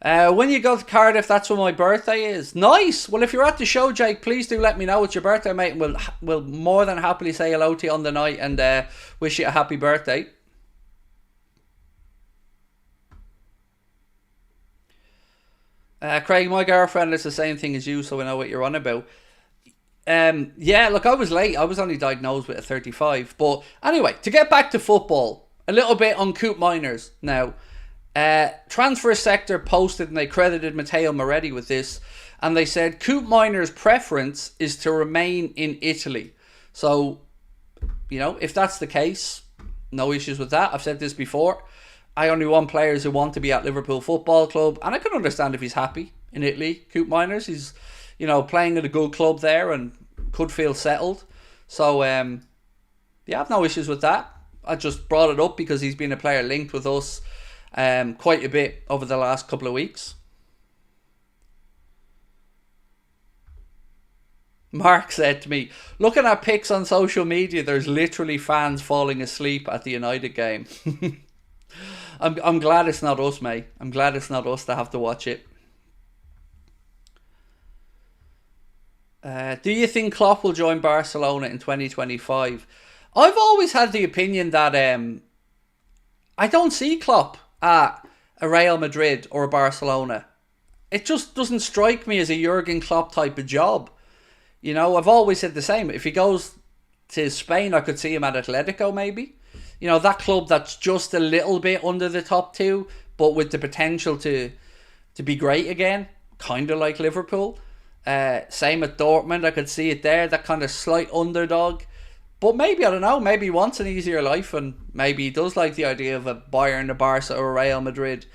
When you go to Cardiff, that's when my birthday is. Nice. Well, if you're at the show, Jake, please do let me know it's your birthday, mate. And we'll more than happily say hello to you on the night and wish you a happy birthday. Craig, my girlfriend is the same thing as you, so I know what you're on about. Yeah, look, I was late. I was only diagnosed with a 35. But anyway, to get back to football, a little bit on Coop Miners now. Transfer Sector posted and they credited Matteo Moretti with this, and they said Coop Miners' preference is to remain in Italy. So, you know, if that's the case, no issues with that. I've said this before. I only want players who want to be at Liverpool Football Club, and I can understand if he's happy in Italy. Coop Miners, he's, you know, playing at a good club there and could feel settled. So, yeah, I have no issues with that. I just brought it up because he's been a player linked with us quite a bit over the last couple of weeks. Mark said to me, looking at pics on social media, there's literally fans falling asleep at the United game. I'm glad it's not us, mate. I'm glad it's not us that have to watch it. Do you think Klopp will join Barcelona in 2025? I've always had the opinion that I don't see Klopp at a Real Madrid or a Barcelona. It just doesn't strike me as a Jurgen Klopp type of job. You know, I've always said the same. If he goes to Spain, I could see him at Atletico maybe. You know, that club that's just a little bit under the top two, but with the potential to be great again. Kind of like Liverpool. Same at Dortmund, I could see it there. That kind of slight underdog. But maybe, I don't know, maybe he wants an easier life and maybe he does like the idea of a Bayern, a Barca or a Real Madrid.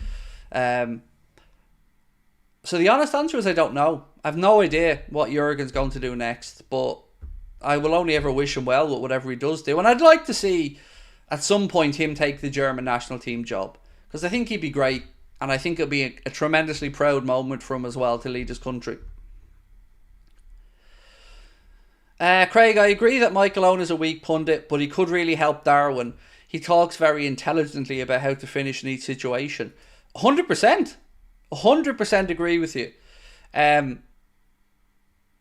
So the honest answer is I don't know. I have no idea what Jurgen's going to do next, but I will only ever wish him well with whatever he does do. And I'd like to see at some point him take the German national team job, because I think he'd be great and I think it'll be a tremendously proud moment for him as well to lead his country. Craig, I agree that Michael Owen is a weak pundit, but he could really help Darwin. He talks very intelligently about how to finish in each situation. 100%. 100% agree with you.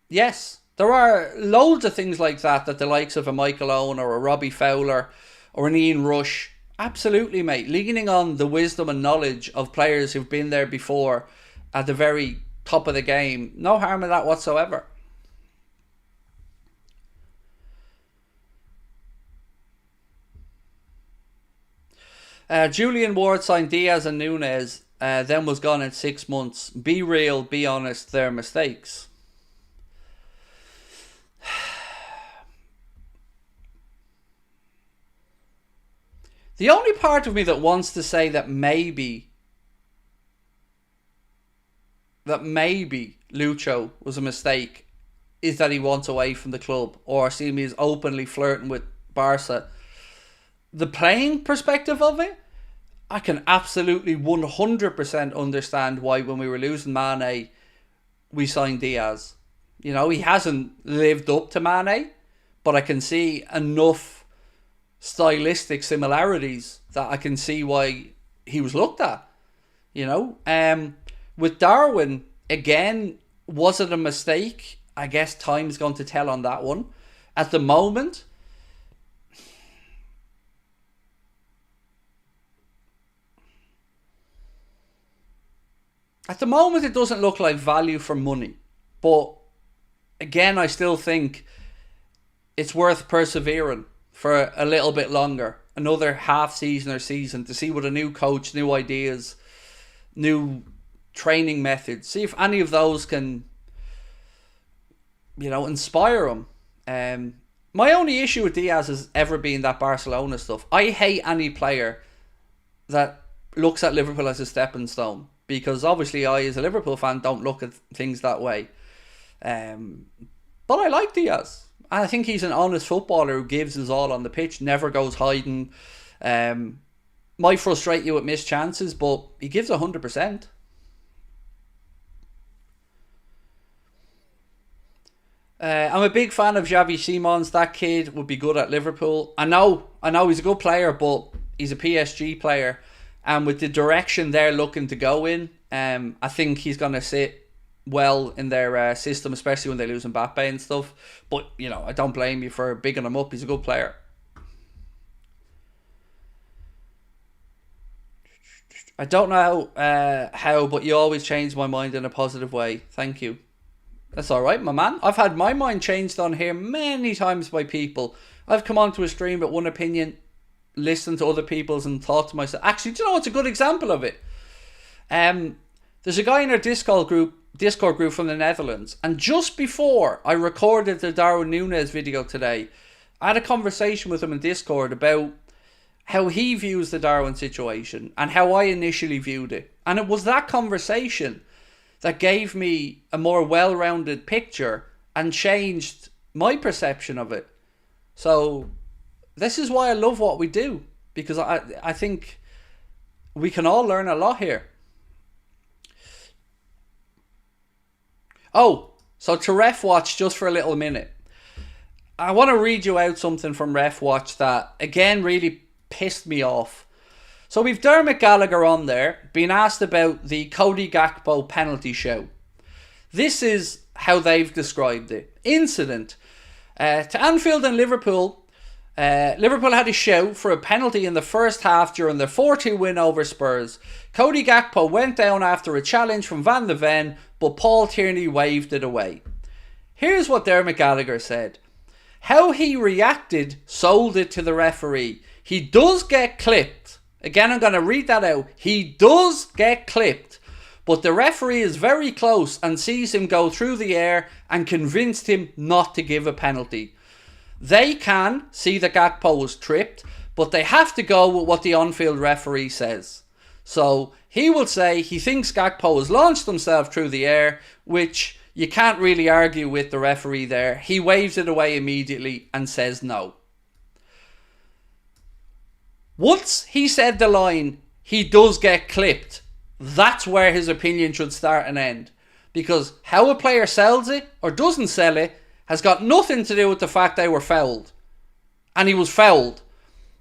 Yes, there are loads of things like that the likes of a Michael Owen or a Robbie Fowler or an Ian Rush, absolutely, mate, leaning on the wisdom and knowledge of players who've been there before at the very top of the game. No harm in that whatsoever. Julian Ward signed Diaz and Nunez, then was gone in 6 months. Be real, be honest, they're mistakes. The only part of me that wants to say that maybe Lucho was a mistake is that he wants away from the club, or see me as openly flirting with Barca. The playing perspective of it, I can absolutely 100% understand why when we were losing Mane, we signed Diaz. You know, he hasn't lived up to Mane, but I can see enough stylistic similarities that I can see why he was looked at. You know, with Darwin, again, was it a mistake? I guess time's going to tell on that one. At the moment, it doesn't look like value for money. But again, I still think it's worth persevering for a little bit longer. Another half season or season to see what a new coach, new ideas, new training methods. See if any of those can, you know, inspire him. My only issue with Diaz has ever been that Barcelona stuff. I hate any player that looks at Liverpool as a stepping stone, because obviously I, as a Liverpool fan, don't look at things that way. But I like Diaz. I think he's an honest footballer who gives his all on the pitch, never goes hiding. Might frustrate you with missed chances, but he gives 100%. I'm a big fan of Xavi Simons. That kid would be good at Liverpool. I know he's a good player, but he's a PSG player. And with the direction they're looking to go in, I think he's going to sit well in their system, especially when they lose Mbappe and stuff. But, you know, I don't blame you for bigging him up. He's a good player. I don't know how, but you always change my mind in a positive way. Thank you. That's all right, my man. I've had my mind changed on here many times by people. I've come onto a stream with one opinion, listened to other people's and thought to myself, actually, do you know what's a good example of it? There's a guy in our Discord group from the Netherlands, and just before I recorded the Darwin Nunez video today, I had a conversation with him in Discord about how he views the Darwin situation and how I initially viewed it. And it was that conversation that gave me a more well-rounded picture and changed my perception of it. So this is why I love what we do, because I think we can all learn a lot here. Oh, so to Ref Watch, just for a little minute, I want to read you out something from Ref Watch that, again, really pissed me off. So we've Dermot Gallagher on there being asked about the Cody Gakpo penalty shout. This is how they've described it. Incident. To Anfield and Liverpool, Liverpool had a shout for a penalty in the first half during their 4-2 win over Spurs. Cody Gakpo went down after a challenge from Van de Ven, but Paul Tierney waved it away. Here's what Dermot Gallagher said. How he reacted sold it to the referee. He does get clipped. Again, I'm going to read that out. He does get clipped. But the referee is very close and sees him go through the air and convinced him not to give a penalty. They can see that Gakpo was tripped, but they have to go with what the on-field referee says. So he will say he thinks Gakpo has launched himself through the air, which you can't really argue with the referee there. He waves it away immediately and says no. Once he said the line, he does get clipped, that's where his opinion should start and end. Because how a player sells it or doesn't sell it has got nothing to do with the fact they were fouled. And he was fouled.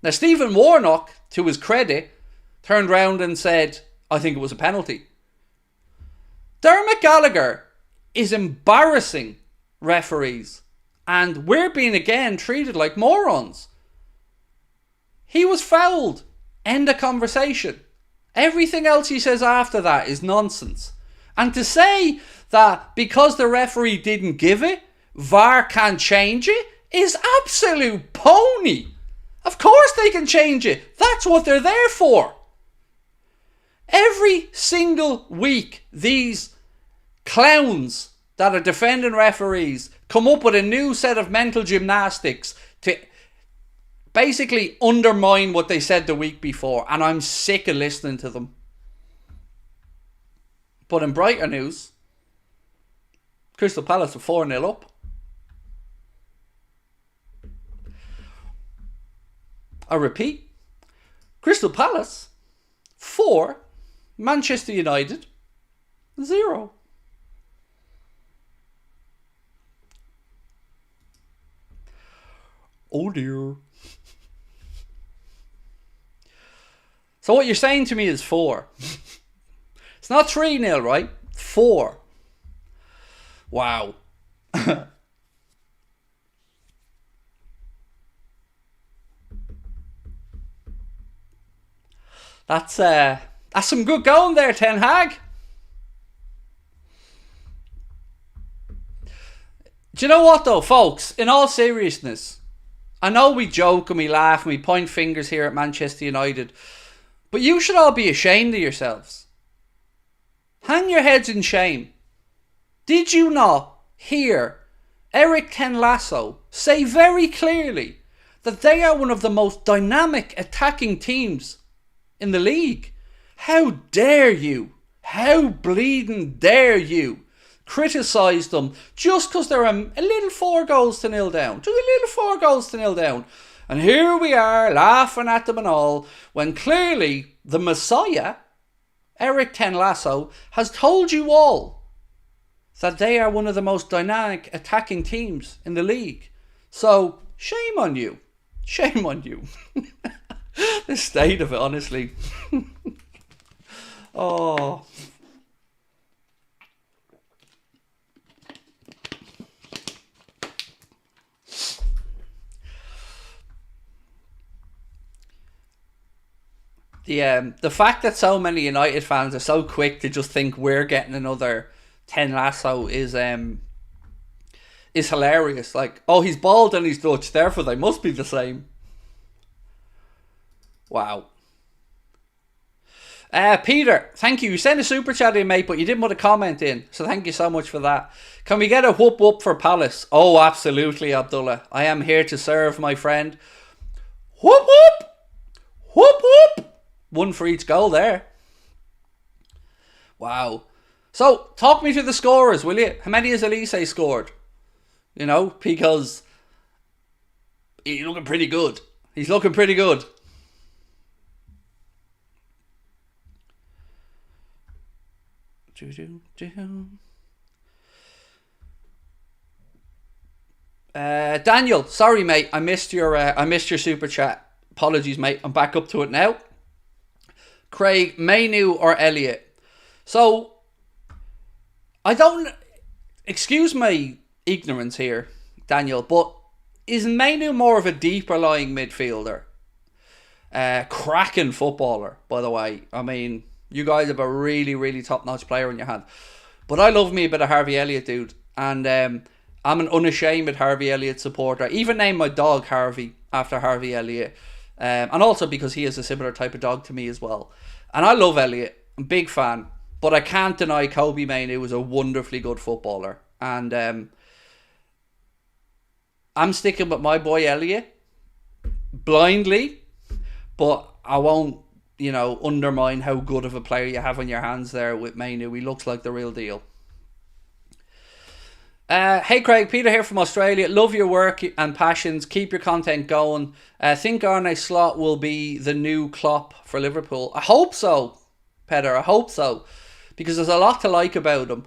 Now, Stephen Warnock, to his credit, turned round and said, I think it was a penalty. Dermot Gallagher is embarrassing referees. And we're being, again, treated like morons. He was fouled. End of conversation. Everything else he says after that is nonsense. And to say that because the referee didn't give it, VAR can't change it, is absolute pony. Of course they can change it. That's what they're there for. Every single week, these clowns that are defending referees come up with a new set of mental gymnastics to basically undermine what they said the week before, and I'm sick of listening to them. But in brighter news, Crystal Palace are 4-0 up. I repeat, Crystal Palace 4, Manchester United 0. Oh dear. So what you're saying to me is 4. It's not 3-0, right? 4. Wow. That's some good going there, Ten Hag. Do you know what though, folks? In all seriousness, I know we joke and we laugh and we point fingers here at Manchester United, but you should all be ashamed of yourselves. Hang your heads in shame. Did you not hear Eric Ten Lasso say very clearly that they are one of the most dynamic attacking teams in the league? How dare you? How bleeding dare you criticise them just because they're a little 4-0 down. Just a little 4-0 down. And here we are laughing at them and all, when clearly the Messiah, Eric Ten Lasso, has told you all that they are one of the most dynamic attacking teams in the league. So, shame on you. Shame on you. The state of it, honestly. Oh, The fact that so many United fans are so quick to just think we're getting another 10 Lasso is hilarious. Like, oh, he's bald and he's Dutch, therefore they must be the same. Wow. Peter, thank you. You sent a super chat in, mate, but you didn't put a comment in, so thank you so much for that. Can we get a whoop whoop for Palace? Oh, absolutely, Abdullah. I am here to serve, my friend. Whoop whoop! Whoop whoop! One for each goal there. Wow. So, talk me through the scorers, will you? How many has Elise scored? You know, because he's looking pretty good. He's looking pretty good. Daniel, sorry mate, I missed your super chat. Apologies mate, I'm back up to it now. Craig, Mainu or Elliott? So I don't, excuse my ignorance here, Daniel, but is Mainu more of a deeper lying midfielder? Cracking footballer, by the way. I mean, you guys have a really, really top-notch player in your hand. But I love me a bit of Harvey Elliott, dude. And I'm an unashamed Harvey Elliott supporter. I even named my dog Harvey after Harvey Elliott. And also because he is a similar type of dog to me as well. And I love Elliott. I'm a big fan. But I can't deny Kobe Mainoo was a wonderfully good footballer. And I'm sticking with my boy Elliott. Blindly. But I won't, undermine how good of a player you have on your hands there with Mainoo. He looks like the real deal. Hey Craig, Peter here from Australia. Love your work and passions. Keep your content going. Think Arne Slot will be the new Klopp for Liverpool. I hope so, Peter. I hope so. Because there's a lot to like about him.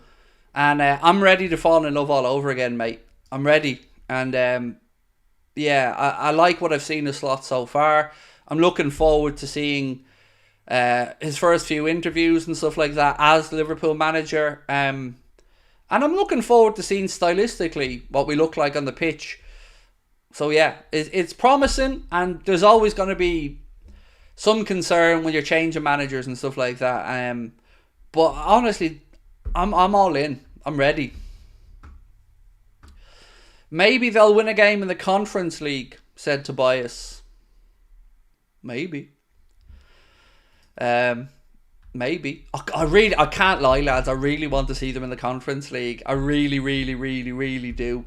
And I'm ready to fall in love all over again, mate. I'm ready. And I like what I've seen of Slot so far. I'm looking forward to seeing his first few interviews and stuff like that as Liverpool manager. And I'm looking forward to seeing stylistically what we look like on the pitch. So yeah, it's promising, and there's always going to be some concern when you're changing managers and stuff like that. But honestly, I'm all in. I'm ready. Maybe they'll win a game in the Conference League, said Tobias. Maybe. Maybe. I can't lie, lads. I really want to see them in the Conference League. I really, really, really, really do.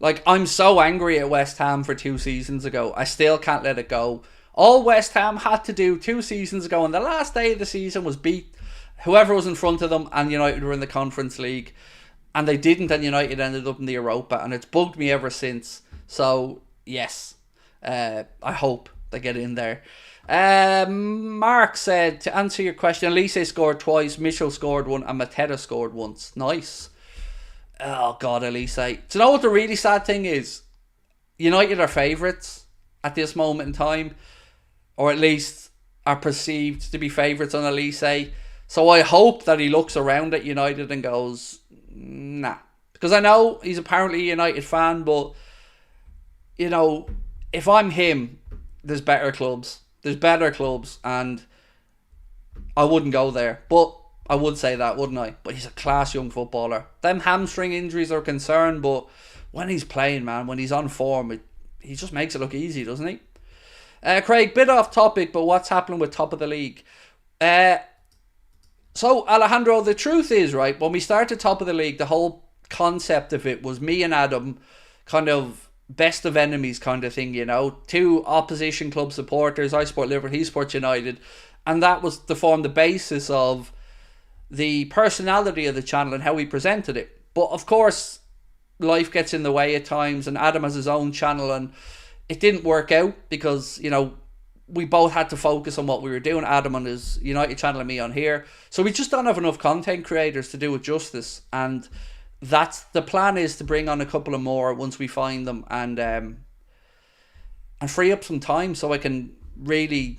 Like, I'm so angry at West Ham for 2 seasons ago. I still can't let it go. All West Ham had to do 2 seasons ago on the last day of the season was beat whoever was in front of them, and United were in the Conference League. And they didn't, and United ended up in the Europa. And it's bugged me ever since. So, yes. I hope they get in there. Mark said, to answer your question, Elise scored twice, Mitchell scored one, and Mateta scored once. Nice. Oh God, Elise. Do you know what the really sad thing is? United are favourites at this moment in time, or at least are perceived to be favourites on Elise. So I hope that he looks around at United and goes, nah. Because I know he's apparently a United fan, but if I'm him, there's better clubs. There's better clubs, and I wouldn't go there. But I would say that, wouldn't I? But he's a class young footballer. Them hamstring injuries are a concern, but when he's playing, man, when he's on form, he just makes it look easy, doesn't he? Craig, bit off topic, but what's happening with top of the league? So, Alejandro, the truth is, right, when we started top of the league, the whole concept of it was me and Adam kind of best of enemies kind of thing, 2 opposition club supporters. I support Liverpool, he supports United, and that was to form the basis of the personality of the channel and how we presented it. But of course, life gets in the way at times, and Adam has his own channel, and it didn't work out because we both had to focus on what we were doing. Adam on his United channel and me on here, so we just don't have enough content creators to do it justice. And that's the plan, is to bring on a couple of more once we find them, and free up some time so I can really,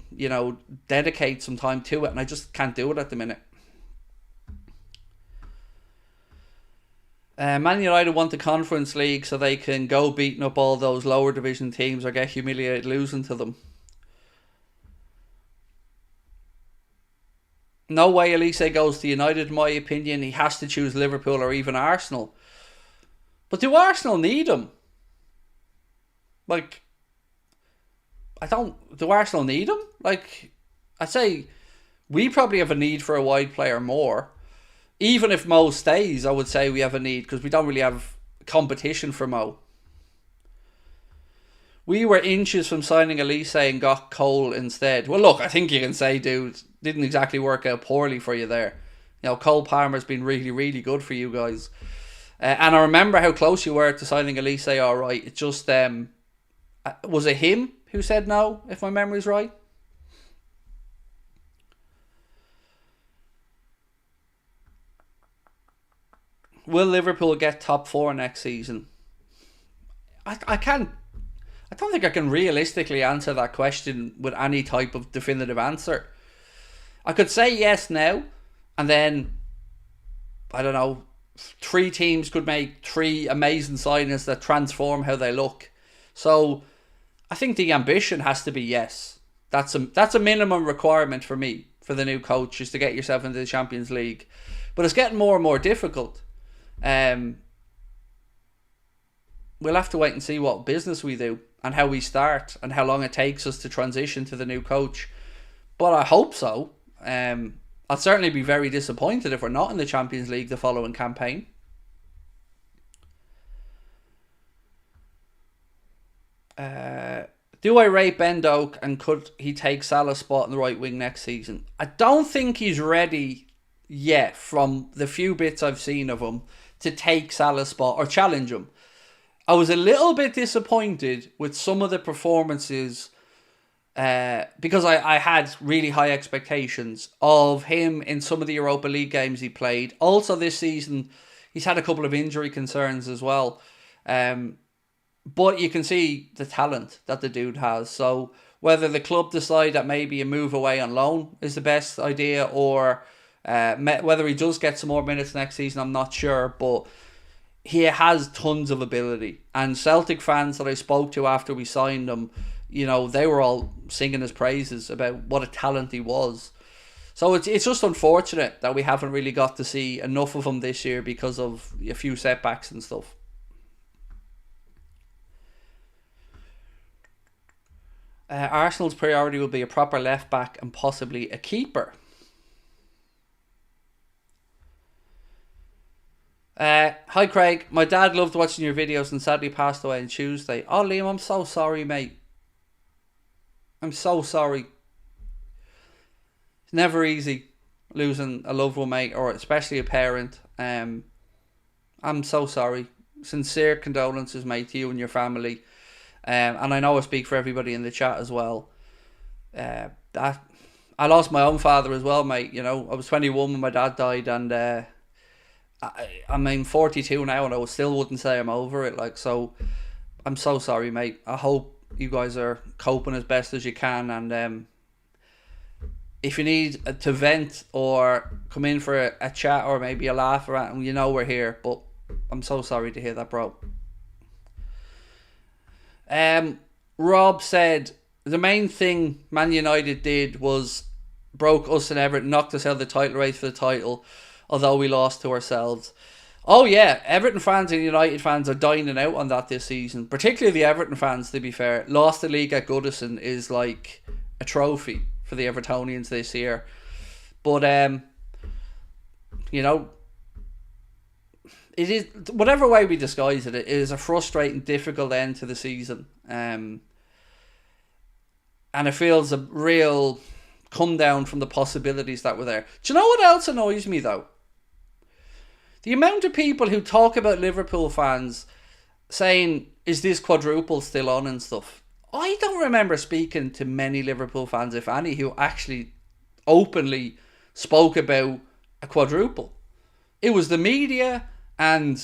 dedicate some time to it. And I just can't do it at the minute. Man United want the Conference League so they can go beating up all those lower division teams or get humiliated losing to them. No way Elise goes to United, in my opinion. He has to choose Liverpool or even Arsenal. But do Arsenal need him? Like, I don't. Do Arsenal need him? Like, I'd say we probably have a need for a wide player more. Even if Mo stays, I would say we have a need because we don't really have competition for Mo. We were inches from signing Elise and got Cole instead. Well, look, I think you can say, dude, didn't exactly work out poorly for you there. You know, Cole Palmer's been really, really good for you guys. And I remember how close you were to signing Elise, all right. It just, was it him who said no, if my memory's right? Will Liverpool get top four next season? I can't. I don't think I can realistically answer that question with any type of definitive answer. I could say yes now, and then I don't know. Three teams could make three amazing signings that transform how they look. So I think the ambition has to be yes. That's a minimum requirement for me for the new coach is to get yourself into the Champions League, but it's getting more and more difficult. Um, we'll have to wait and see what business we do and how we start and how long it takes us to transition to the new coach. But I hope so. I'll certainly be very disappointed if we're not in the Champions League the following campaign. Do I rate Ben Doak and could he take Salah's spot in the right wing next season? I don't think he's ready yet from the few bits I've seen of him to take Salah's spot or challenge him. I was a little bit disappointed with some of the performances because I had really high expectations of him in some of the Europa League games he played. Also this season, he's had a couple of injury concerns as well. But you can see the talent that the dude has. So whether the club decide that maybe a move away on loan is the best idea or whether he does get some more minutes next season, I'm not sure. But he has tons of ability. And Celtic fans that I spoke to after we signed him, you know, they were all singing his praises about what a talent he was. So it's just unfortunate that we haven't really got to see enough of him this year because of a few setbacks and stuff. Arsenal's priority will be a proper left back and possibly a keeper. Hi Craig, my dad loved watching your videos and sadly passed away on Tuesday. Oh Liam, I'm so sorry mate. I'm so sorry. It's never easy losing a loved one mate or especially a parent. I'm so sorry. Sincere condolences mate to you and your family. And I know I speak for everybody in the chat as well. That I lost my own father as well, mate. You know, I was 21 when my dad died, and I'm 42 now, and I still wouldn't say I'm over it. Like, so I'm so sorry, mate. I hope you guys are coping as best as you can, and if you need to vent or come in for a chat or maybe a laugh around, you know we're here. But I'm so sorry to hear that, bro. Rob said the main thing Man United did was broke us and Everton, knocked us out of the title race for the title, although we lost to ourselves. Oh yeah, Everton fans and United fans are dining out on that this season. Particularly the Everton fans, to be fair. Lost the league at Goodison is like a trophy for the Evertonians this year. But you know, it is, whatever way we disguise it, it is a frustrating, difficult end to the season. And it feels a real come down from the possibilities that were there. Do you know what else annoys me though? The amount of people who talk about Liverpool fans saying, is this quadruple still on and stuff? I don't remember speaking to many Liverpool fans, if any, who actually openly spoke about a quadruple. It was the media and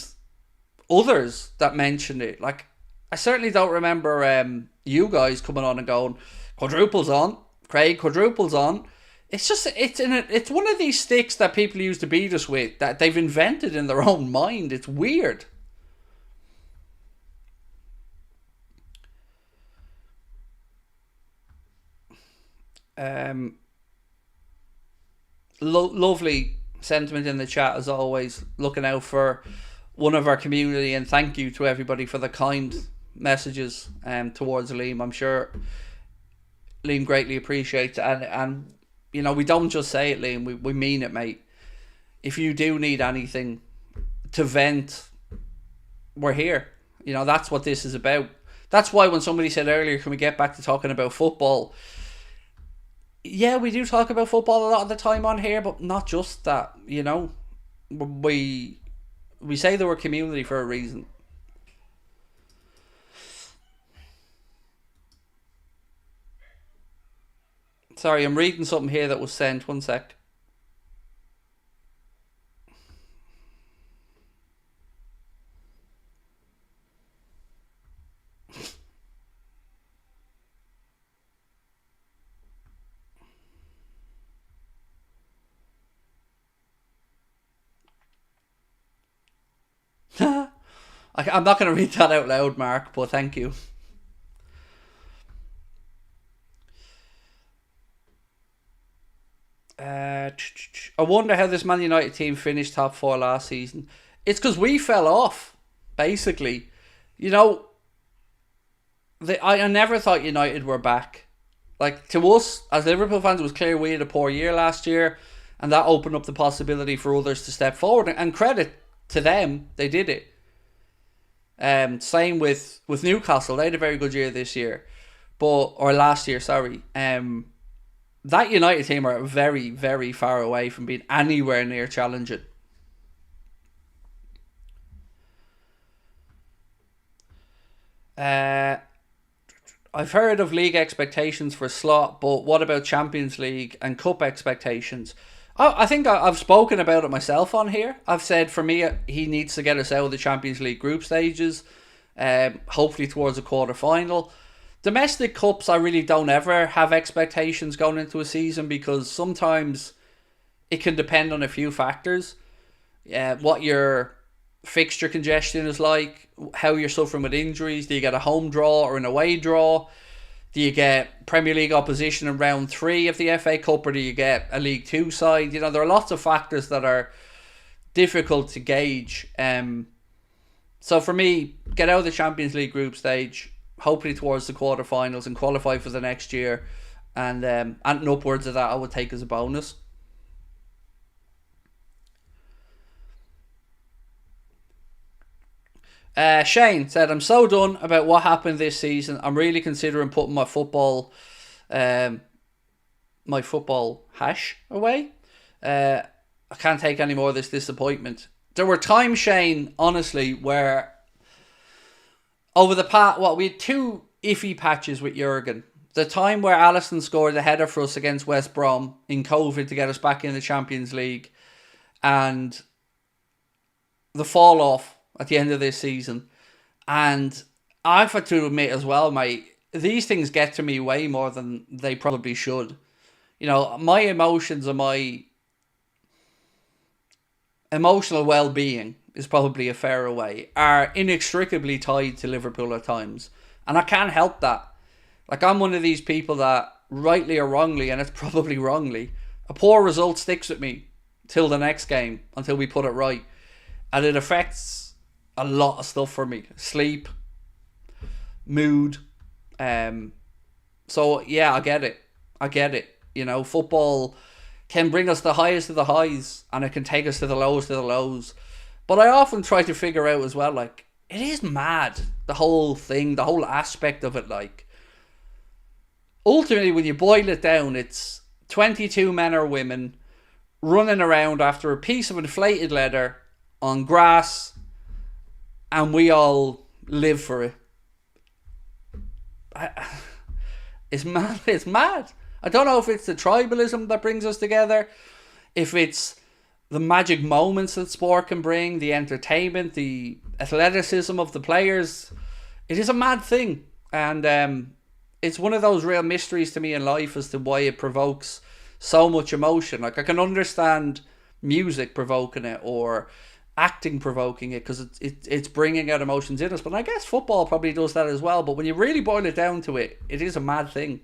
others that mentioned it. Like, I certainly don't remember you guys coming on and going, quadruples on, Craig, quadruples on. It's just, it's one of these sticks that people used to beat us with that they've invented in their own mind. It's weird. Lovely sentiment in the chat as always. Looking out for one of our community, and thank you to everybody for the kind messages towards Liam. I'm sure Liam greatly appreciates it, and you know, we don't just say it, Liam, we mean it, mate. If you do need anything to vent, we're here. You know, that's what this is about. That's why when somebody said earlier, can we get back to talking about football? Yeah, we do talk about football a lot of the time on here, but not just that, you know. We say that we're community for a reason. Sorry, I'm reading something here that was sent. One sec. I'm not going to read that out loud, Mark, but thank you. I wonder how this Man United team finished top 4 last season. It's because we fell off, basically. You know, I never thought United were back. Like, to us, as Liverpool fans, it was clear we had a poor year last year, and that opened up the possibility for others to step forward. And credit to them, they did it. Same with Newcastle. They had a very good year this year, or last year, sorry. That United team are very, very far away from being anywhere near challenging. I've heard of league expectations for Slot, but what about Champions League and Cup expectations? I think I've spoken about it myself on here. I've said for me, he needs to get us out of the Champions League group stages, hopefully towards a quarter final. Domestic cups, I really don't ever have expectations going into a season, because sometimes it can depend on a few factors. What your fixture congestion is like, how you're suffering with injuries. Do you get a home draw or an away draw? Do you get Premier League opposition in round 3 of the FA Cup, or do you get a League 2 side? You know, there are lots of factors that are difficult to gauge. So for me, get out of the Champions League group stage, hopefully towards the quarterfinals, and qualify for the next year, and upwards of that I would take as a bonus. Shane said, I'm so done about what happened this season. I'm really considering putting my football hash away. I can't take any more of this disappointment. There were times, Shane, honestly, where over the past, we had 2 iffy patches with Jurgen. The time where Alisson scored the header for us against West Brom in COVID to get us back in the Champions League, and the fall off at the end of this season. And I've had to admit as well, mate, these things get to me way more than they probably should. You know, my emotions and my emotional well-being is probably a fairer way, are inextricably tied to Liverpool at times. And I can't help that. Like, I'm one of these people that, rightly or wrongly, and it's probably wrongly, a poor result sticks with me till the next game, until we put it right. And it affects a lot of stuff for me. Sleep, mood. So, yeah, I get it. You know, football can bring us the highest of the highs, and it can take us to the lowest of the lows. But I often try to figure out as well, like, it is mad, the whole thing, the whole aspect of it. Like, ultimately, when you boil it down, it's 22 men or women running around after a piece of inflated leather on grass, and we all live for it. It's mad. It's mad. I don't know if it's the tribalism that brings us together, if it's the magic moments that sport can bring, the entertainment, the athleticism of the players. It is a mad thing, and it's one of those real mysteries to me in life as to why it provokes so much emotion. Like, I can understand music provoking it, or acting provoking it, because it's bringing out emotions in us. But I guess football probably does that as well. But when you really boil it down to it, it is a mad thing.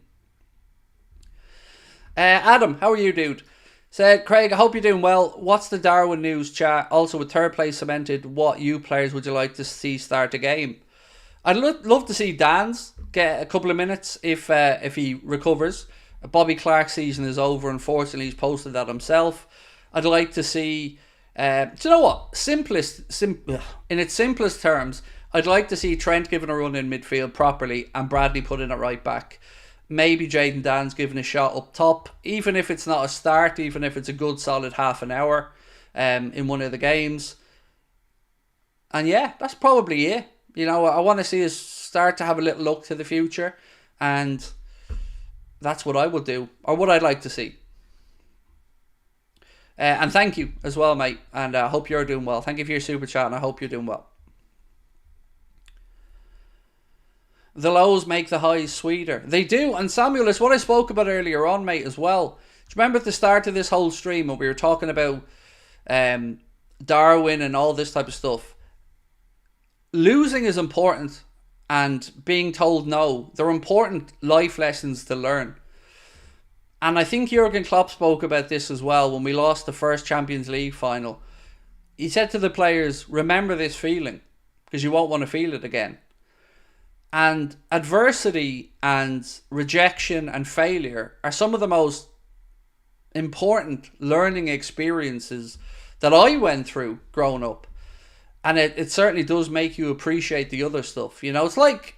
Adam, how are you, dude? Said, Craig, I hope you're doing well. What's the Darwin news chat? Also, with third place cemented, what youth players would you like to see start a game? I'd love to see Dan's get a couple of minutes if he recovers. Bobby Clark's season is over. Unfortunately, he's posted that himself. I'd like to see... do you know what? In its simplest terms, I'd like to see Trent given a run in midfield properly and Bradley put in at right back. Maybe Jaden Dan's given a shot up top, even if it's not a start, even if it's a good solid half an hour in one of the games. And yeah, that's probably it. You know, I want to see us start to have a little look to the future, and that's what I would do, or what I'd like to see. And thank you as well, mate, and I hope you're doing well. Thank you for your super chat, and I hope you're doing well. The lows make the highs sweeter. They do. And Samuel, it's what I spoke about earlier on, mate, as well. Do you remember at the start of this whole stream when we were talking about Darwin and all this type of stuff? Losing is important, and being told no. They're important life lessons to learn. And I think Jurgen Klopp spoke about this as well when we lost the first Champions League final. He said to the players, remember this feeling, because you won't want to feel it again. And adversity and rejection and failure are some of the most important learning experiences that I went through growing up. And it certainly does make you appreciate the other stuff. You know, it's like,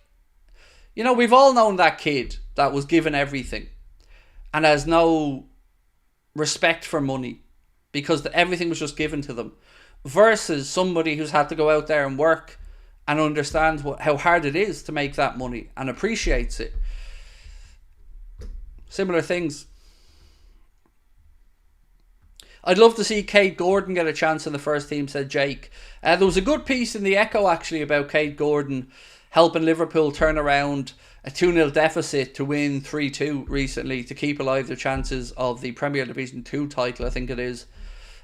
you know, we've all known that kid that was given everything and has no respect for money because everything was just given to them, versus somebody who's had to go out there and work and understands how hard it is to make that money and appreciates it. Similar things. I'd love to see Cade Gordon get a chance in the first team, said Jake. There was a good piece in the Echo actually about Cade Gordon helping Liverpool turn around a 2-0 deficit to win 3-2 recently to keep alive their chances of the Premier Division 2 title, I think it is.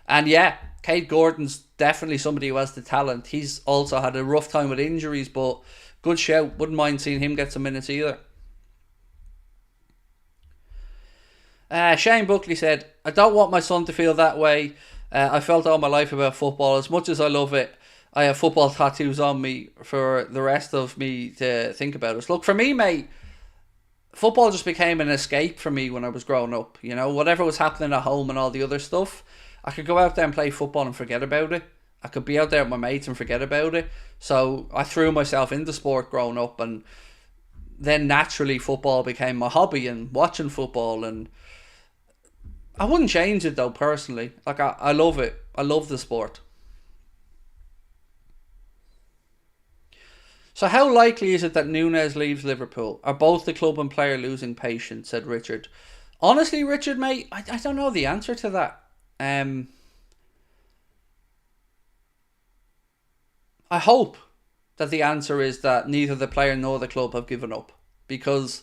And yeah, Cade Gordon's definitely somebody who has the talent. He's also had a rough time with injuries, but good shout. Wouldn't mind seeing him get some minutes either. Shane Buckley said, I don't want my son to feel that way. I felt all my life about football. As much as I love it, I have football tattoos on me for the rest of me to think about it. Look, for me, mate, football just became an escape for me when I was growing up. You know, whatever was happening at home and all the other stuff, I could go out there and play football and forget about it. I could be out there with my mates and forget about it. So I threw myself into sport growing up, and then naturally football became my hobby and watching football. And I wouldn't change it though, personally. Like, I love it. I love the sport. So how likely is it that Nunez leaves Liverpool? Are both the club and player losing patience, said Richard. Honestly, Richard, mate, I don't know the answer to that. I hope that the answer is that neither the player nor the club have given up, because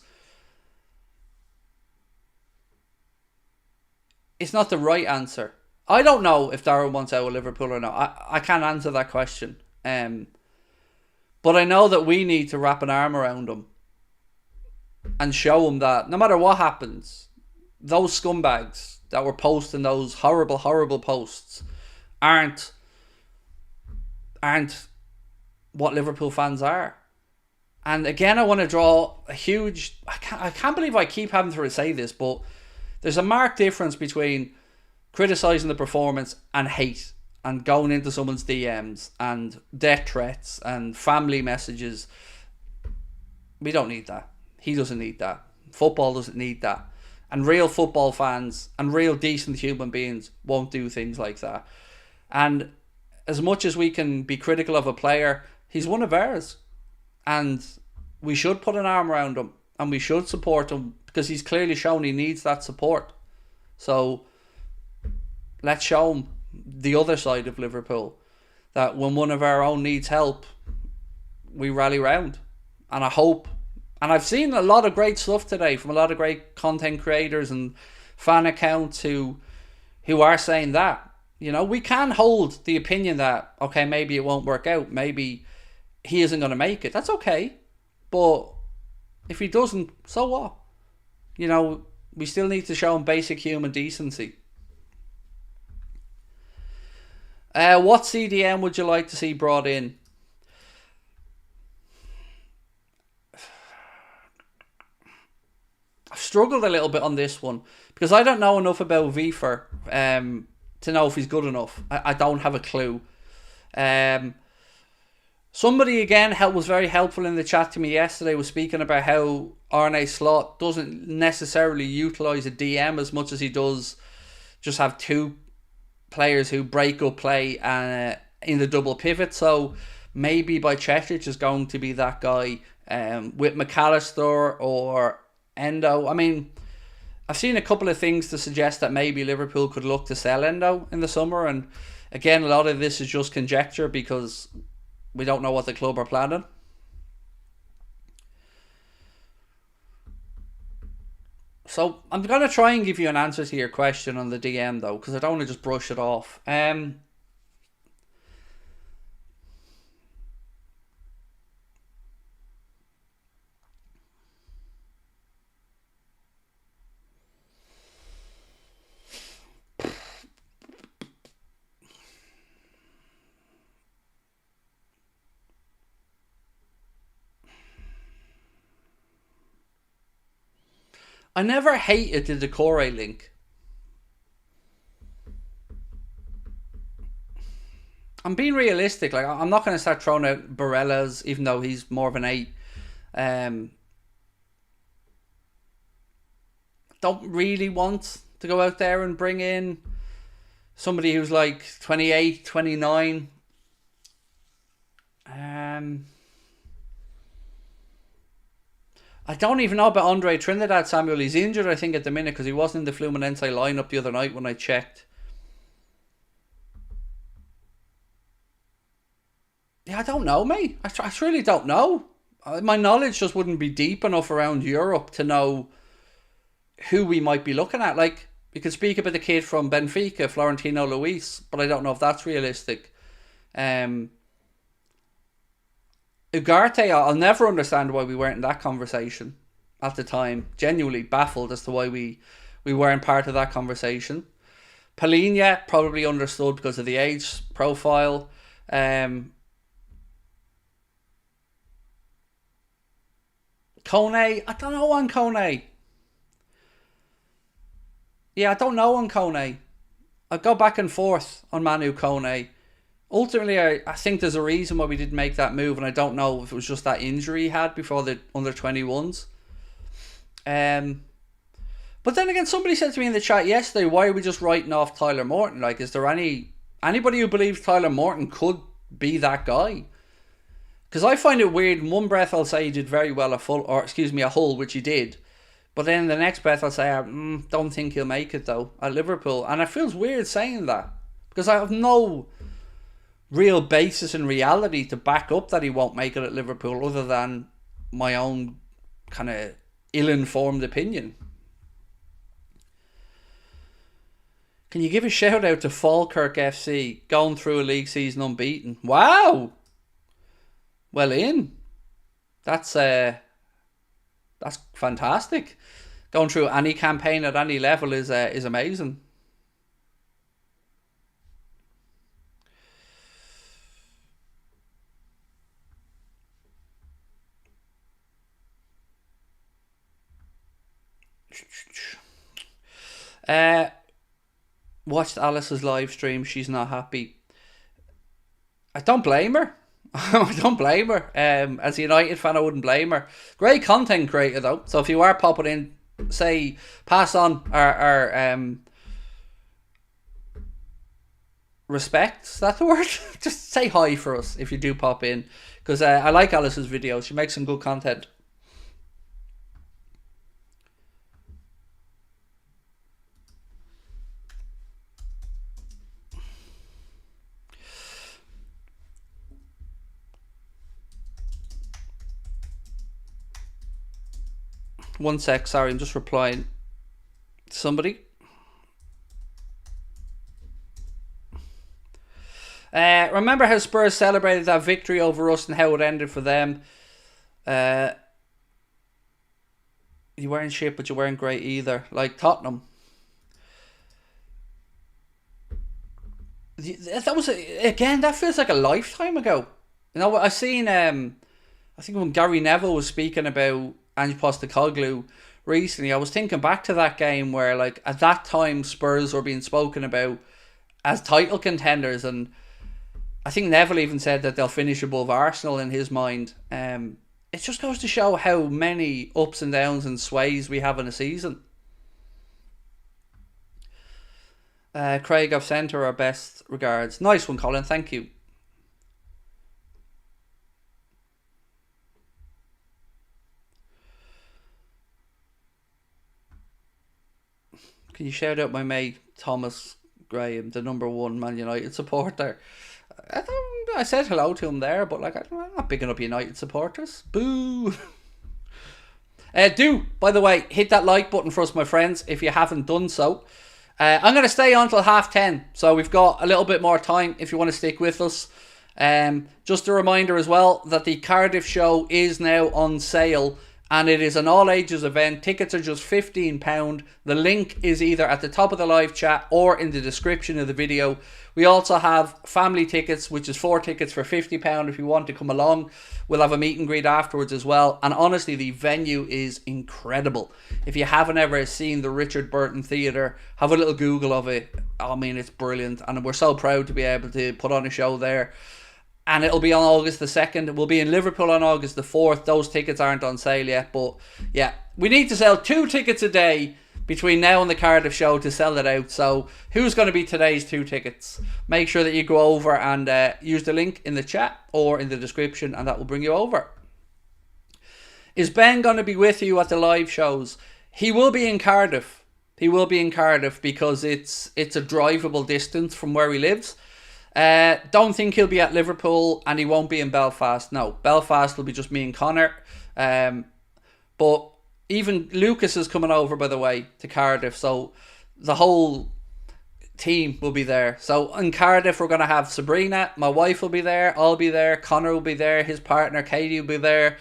it's not the right answer. I don't know if Darwin wants out of Liverpool or not. I can't answer that question. But I know that we need to wrap an arm around him and show him that no matter what happens, those scumbags that were posting those horrible, horrible posts aren't what Liverpool fans are. And again, I want to draw a huge... I can't believe I keep having to say this, but there's a marked difference between criticising the performance and hate and going into someone's DMs and death threats and family messages. We don't need that. He doesn't need that. Football doesn't need that. And real football fans and real decent human beings won't do things like that. And as much as we can be critical of a player, he's one of ours. And we should put an arm around him and we should support him, because he's clearly shown he needs that support. So let's show him the other side of Liverpool, that when one of our own needs help, we rally round. And I hope, and I've seen a lot of great stuff today from a lot of great content creators and fan accounts who are saying that, you know, we can hold the opinion that, okay, maybe it won't work out, maybe he isn't going to make it. That's okay. But if he doesn't, so what? You know, we still need to show him basic human decency. What CDM would you like to see brought in? I've struggled a little bit on this one because I don't know enough about Vifer to know if he's good enough. I don't have a clue. Somebody again was very helpful in the chat to me yesterday, was speaking about how Arne Slot doesn't necessarily utilise a DM as much as he does just have two players who break up play in the double pivot. So maybe Bajcetic is going to be that guy with McAllister or Endo. I mean, I've seen a couple of things to suggest that maybe Liverpool could look to sell Endo in the summer. And again, a lot of this is just conjecture because we don't know what the club are planning. So I'm going to try and give you an answer to your question on the DM though, because I don't want to just brush it off. I never hated the Decore link. I'm being realistic. Like, I'm not going to start throwing out Barella's, even though he's more of an 8. Don't really want to go out there and bring in somebody who's like 28, 29. I don't even know about Andre Trinidad Samuel. He's injured, I think, at the minute because he wasn't in the Fluminense lineup the other night when I checked. Yeah, I don't know, mate. I really don't know. My knowledge just wouldn't be deep enough around Europe to know who we might be looking at. Like, you could speak about the kid from Benfica, Florentino Luis, but I don't know if that's realistic. Ugarte, I'll never understand why we weren't in that conversation at the time. Genuinely baffled as to why we weren't part of that conversation. Palhinha, probably understood because of the age profile. Kone, I don't know on Kone. Yeah, I don't know on Kone. I go back and forth on Manu Kone. Ultimately, I think there's a reason why we didn't make that move, and I don't know if it was just that injury he had before the under-21s. But then again, somebody said to me in the chat yesterday, why are we just writing off Tyler Morton? Like, is there anybody who believes Tyler Morton could be that guy? Because I find it weird. In one breath, I'll say he did very well at Hull, which he did. But then the next breath, I'll say, I don't think he'll make it, though, at Liverpool. And it feels weird saying that. Because I have no real basis in reality to back up that he won't make it at Liverpool other than my own kind of ill-informed opinion. Can you give a shout out to Falkirk FC going through a league season unbeaten? Wow! Well in. That's fantastic. Going through any campaign at any level is amazing. Watched Alice's live stream. She's not happy. I don't blame her. I don't blame her. As a United fan, I wouldn't blame her. Great content creator though. So if you are popping in, say, pass on our respect. Is that the word? Just say hi for us if you do pop in, because I like Alice's videos. She makes some good content. One sec, sorry, I'm just replying to somebody. Remember how Spurs celebrated that victory over us and how it ended for them? You weren't shit, but you weren't great either. Like Tottenham. That was, again, that feels like a lifetime ago. You know, I seen, I think when Gary Neville was speaking about Ange Postecoglou recently, I was thinking back to that game where, like, at that time, Spurs were being spoken about as title contenders, and I think Neville even said that they'll finish above Arsenal in his mind. It just goes to show how many ups and downs and sways we have in a season. Craig, I've sent her our best regards. Nice one, Colin. Thank you. Can you shout out my mate Thomas Graham, the #1 Man United supporter? I said hello to him there, but like, I'm not picking up United supporters. Boo! Do, by the way, hit that like button for us, my friends, if you haven't done so. I'm going to stay on till 10:30, so we've got a little bit more time if you want to stick with us. Just a reminder as well that the Cardiff show is now on sale, and it is an all-ages event. Tickets are just £15. The link is either at the top of the live chat or in the description of the video. We also have family tickets, which is 4 tickets for £50 if you want to come along. We'll have a meet and greet afterwards as well. And honestly, the venue is incredible. If you haven't ever seen the Richard Burton Theatre, have a little Google of it. I mean, it's brilliant. And we're so proud to be able to put on a show there. And it'll be on August the 2nd. We'll be in Liverpool on August the 4th. Those tickets aren't on sale yet. But yeah, we need to sell 2 tickets a day between now and the Cardiff show to sell it out. So who's going to be today's 2 tickets? Make sure that you go over and use the link in the chat or in the description, and that will bring you over. Is Ben going to be with you at the live shows? He will be in Cardiff. He will be in Cardiff because it's a drivable distance from where he lives. Don't think he'll be at Liverpool, and he won't be in Belfast. No, Belfast will be just me and Connor. But even Lucas is coming over, by the way, to Cardiff, so the whole team will be there. So in Cardiff, we're going to have Sabrina, my wife will be there, I'll be there, Connor will be there, his partner Katie will be there,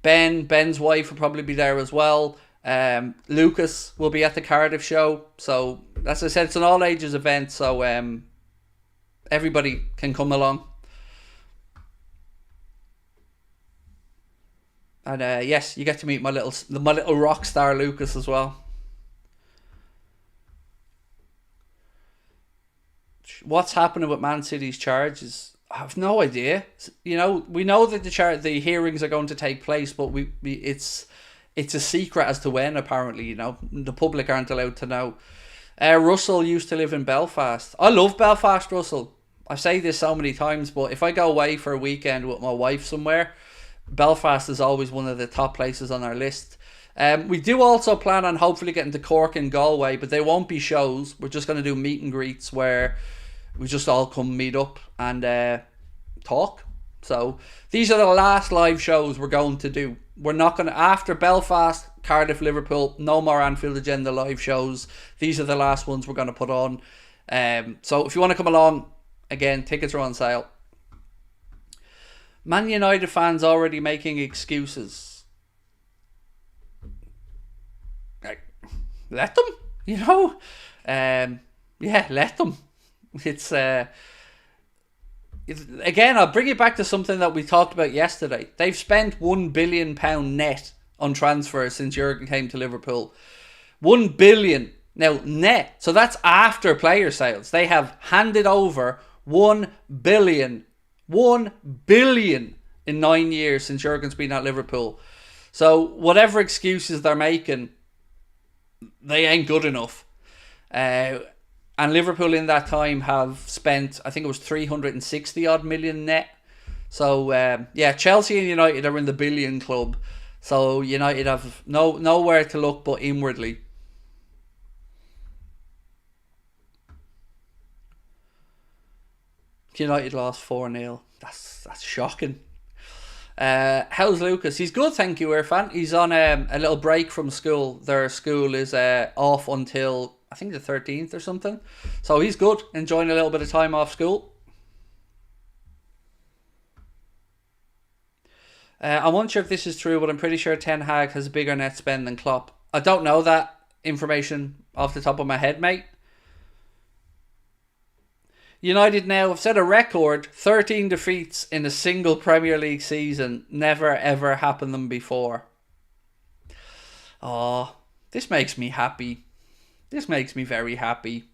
Ben's wife will probably be there as well. Lucas will be at the Cardiff show. So as I said, it's an all ages event, so everybody can come along. And yes, you get to meet my little rock star Lucas as well. What's happening with Man City's charges? I have no idea. You know, we know that the hearings are going to take place, but it's a secret as to when. Apparently, you know, the public aren't allowed to know. Russell used to live in Belfast. I love Belfast, Russell. I say this so many times, but if I go away for a weekend with my wife somewhere, Belfast is always one of the top places on our list. We do also plan on hopefully getting to Cork and Galway, but they won't be shows. We're just going to do meet and greets where we just all come meet up and talk. So these are the last live shows we're going to do. We're not going to, after Belfast, Cardiff, Liverpool, no more Anfield Agenda live shows. These are the last ones we're going to put on. So if you want to come along, again, tickets are on sale. Man United fans already making excuses. Like, let them, you know. Yeah, let them. It's again, I'll bring it back to something that we talked about yesterday. They've spent £1 billion net on transfers since Jurgen came to Liverpool. 1 billion now net. So that's after player sales. They have handed over 1 billion. 1 billion in 9 years since Jurgen's been at Liverpool. So whatever excuses they're making, they ain't good enough. And Liverpool in that time have spent, I think it was 360 odd million net. So yeah, Chelsea and United are in the billion club. So United have nowhere to look but inwardly. United lost 4-0. That's shocking. How's Lucas? He's good, thank you, Irfan. He's on a little break from school. Their school is off until, I think, the 13th or something. So he's good, enjoying a little bit of time off school. I'm unsure if this is true, but I'm pretty sure Ten Hag has a bigger net spend than Klopp. I don't know that information off the top of my head, mate. United now have set a record, 13 defeats in a single Premier League season. Never ever happened them before. Oh, this makes me happy. This makes me very happy.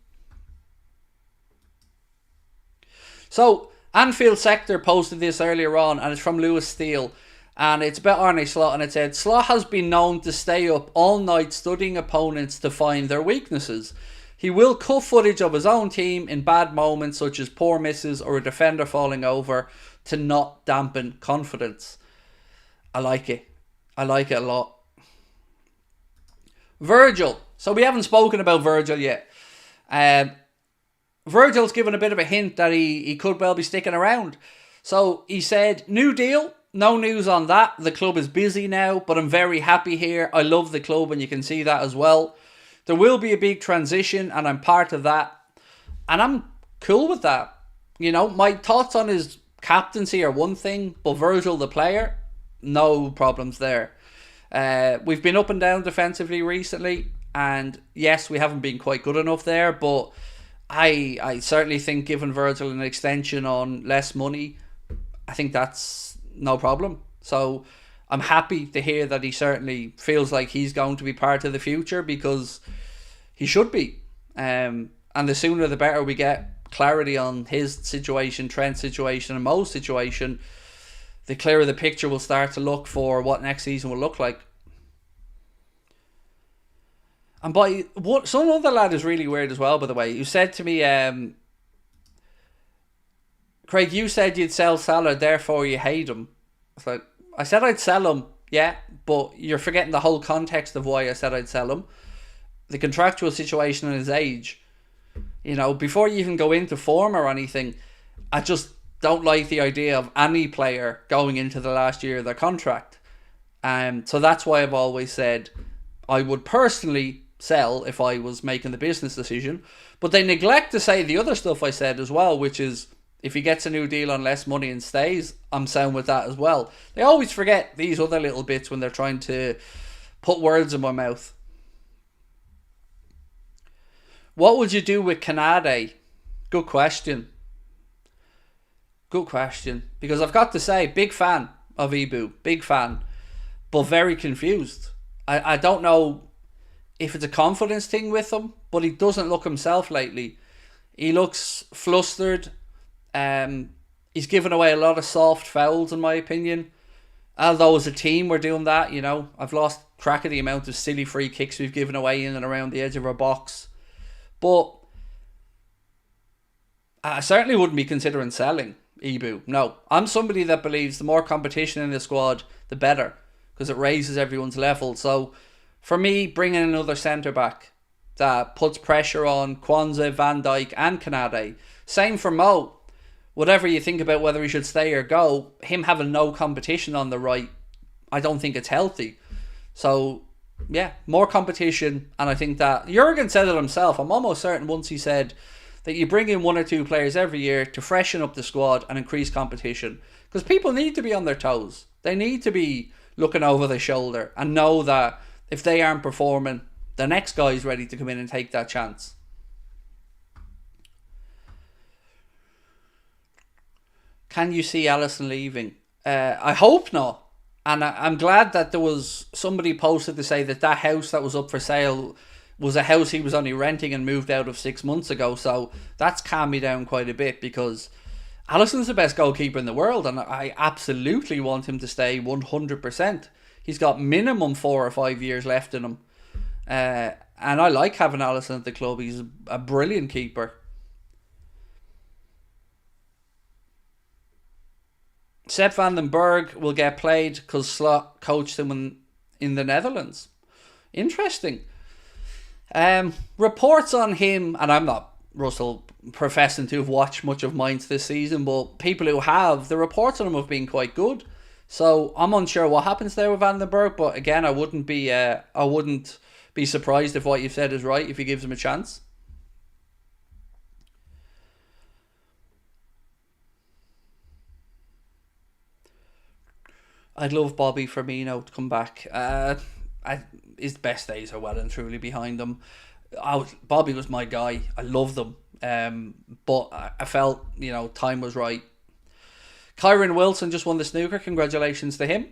So, Anfield Sector posted this earlier on, and it's from Lewis Steele. And it's about Arne Slot, and it said, Slot has been known to stay up all night studying opponents to find their weaknesses. He will cut footage of his own team in bad moments such as poor misses or a defender falling over to not dampen confidence. I like it. I like it a lot. Virgil. So we haven't spoken about Virgil yet. Virgil's given a bit of a hint that he could well be sticking around. So he said, new deal. No news on that. The club is busy now, but I'm very happy here. I love the club and you can see that as well. There will be a big transition and I'm part of that. And I'm cool with that. You know, my thoughts on his captaincy are one thing, but Virgil the player, no problems there. We've been up and down defensively recently, and yes, we haven't been quite good enough there, but I certainly think giving Virgil an extension on less money, I think that's no problem. So I'm happy to hear that he certainly feels like he's going to be part of the future, because he should be. And the sooner the better we get clarity on his situation, Trent's situation, and Mo's situation, the clearer the picture will start to look for what next season will look like. And by what some other lad is really weird as well, by the way. You said to me, Craig, you said you'd sell Salah, therefore you hate him. It's like, I said I'd sell him, yeah, but you're forgetting the whole context of why I said I'd sell him. The contractual situation and his age. You know, before you even go into form or anything, I just don't like the idea of any player going into the last year of their contract. So that's why I've always said I would personally sell if I was making the business decision. But they neglect to say the other stuff I said as well, which is if he gets a new deal on less money and stays, I'm sound with that as well. They always forget these other little bits when they're trying to put words in my mouth. What would you do with Canade? Good question. Good question. Because I've got to say, big fan of Ibu. Big fan. But very confused. I don't know if it's a confidence thing with him, but he doesn't look himself lately. He looks flustered. He's given away a lot of soft fouls, in my opinion. Although as a team we're doing that, you know. I've lost track of the amount of silly free kicks we've given away in and around the edge of our box. But I certainly wouldn't be considering selling Ibu. No, I'm somebody that believes the more competition in the squad, the better, because it raises everyone's level. So for me, bringing another centre-back that puts pressure on Kwanzaa, Van Dijk and Canade. Same for Mo. Whatever you think about whether he should stay or go, him having no competition on the right, I don't think it's healthy. So yeah, more competition, and I think that Jurgen said it himself. I'm almost certain once he said that you bring in one or two players every year to freshen up the squad and increase competition, because people need to be on their toes. They need to be looking over their shoulder and know that if they aren't performing, the next guy's ready to come in and take that chance. Can you see Alisson leaving? I hope not. And I'm glad that there was somebody posted to say that that house that was up for sale was a house he was only renting and moved out of 6 months ago. So that's calmed me down quite a bit, because Alisson's the best goalkeeper in the world and I absolutely want him to stay 100%. He's got minimum 4 or 5 years left in him. And I like having Alisson at the club. He's a brilliant keeper. Sepp van den Berg will get played because Slot coached him in the Netherlands. Interesting. Reports on him, and I'm not, Russell, professing to have watched much of Mainz this season, but people who have, the reports on him have been quite good. So I'm unsure what happens there with Van den Berg, but again, I wouldn't be surprised if what you've said is right if he gives him a chance. I'd love Bobby Firmino to come back. His best days are well and truly behind him. Bobby was my guy. I loved him. But I felt, time was right. Kyron Wilson just won the snooker. Congratulations to him.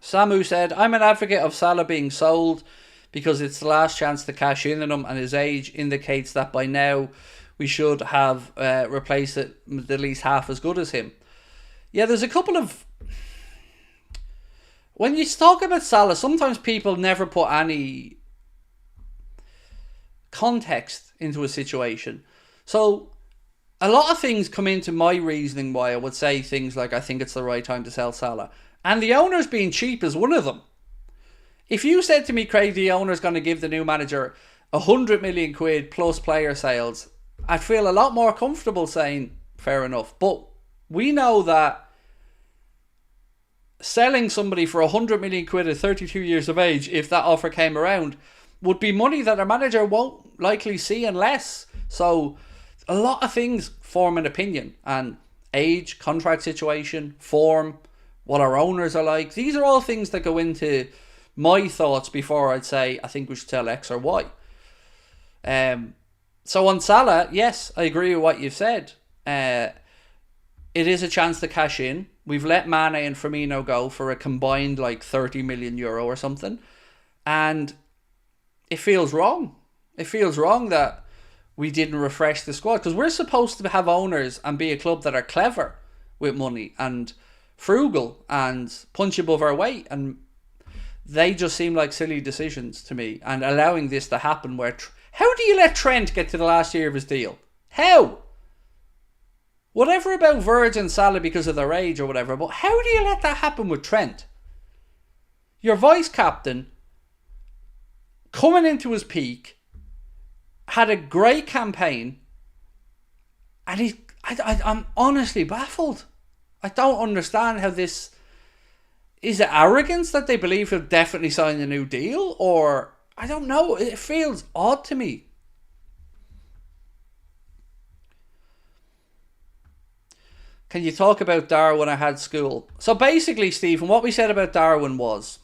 Samu said, I'm an advocate of Salah being sold because it's the last chance to cash in on him, and his age indicates that by now we should have replaced it with at least half as good as him. Yeah, there's a couple of... When you talk about Salah, sometimes people never put any context into a situation. So a lot of things come into my reasoning why I would say things like, I think it's the right time to sell Salah. And the owner's being cheap is one of them. If you said to me, Craig, the owner's going to give the new manager 100 million quid plus player sales, I'd feel a lot more comfortable saying, fair enough. But we know that selling somebody for 100 million quid at 32 years of age, if that offer came around, would be money that a manager won't likely see unless. So a lot of things form an opinion, and age, contract situation, form, what our owners are like. These are all things that go into my thoughts before I'd say I think we should sell X or Y. So on Salah, yes, I agree with what you've said. It is a chance to cash in. We've let Mane and Firmino go for a combined like 30 million euro or something. And it feels wrong. It feels wrong that we didn't refresh the squad, because we're supposed to have owners and be a club that are clever with money and frugal and punch above our weight, and they just seem like silly decisions to me. And allowing this to happen where... How do you let Trent get to the last year of his deal? How? Whatever about Virgin, Salah because of their age or whatever, but how do you let that happen with Trent? Your vice captain, coming into his peak, had a great campaign, and I'm honestly baffled. I don't understand how this... Is it arrogance that they believe he'll definitely sign a new deal? Or, I don't know, it feels odd to me. Can you talk about Darwin? I had school. So basically, Stephen, what we said about Darwin was,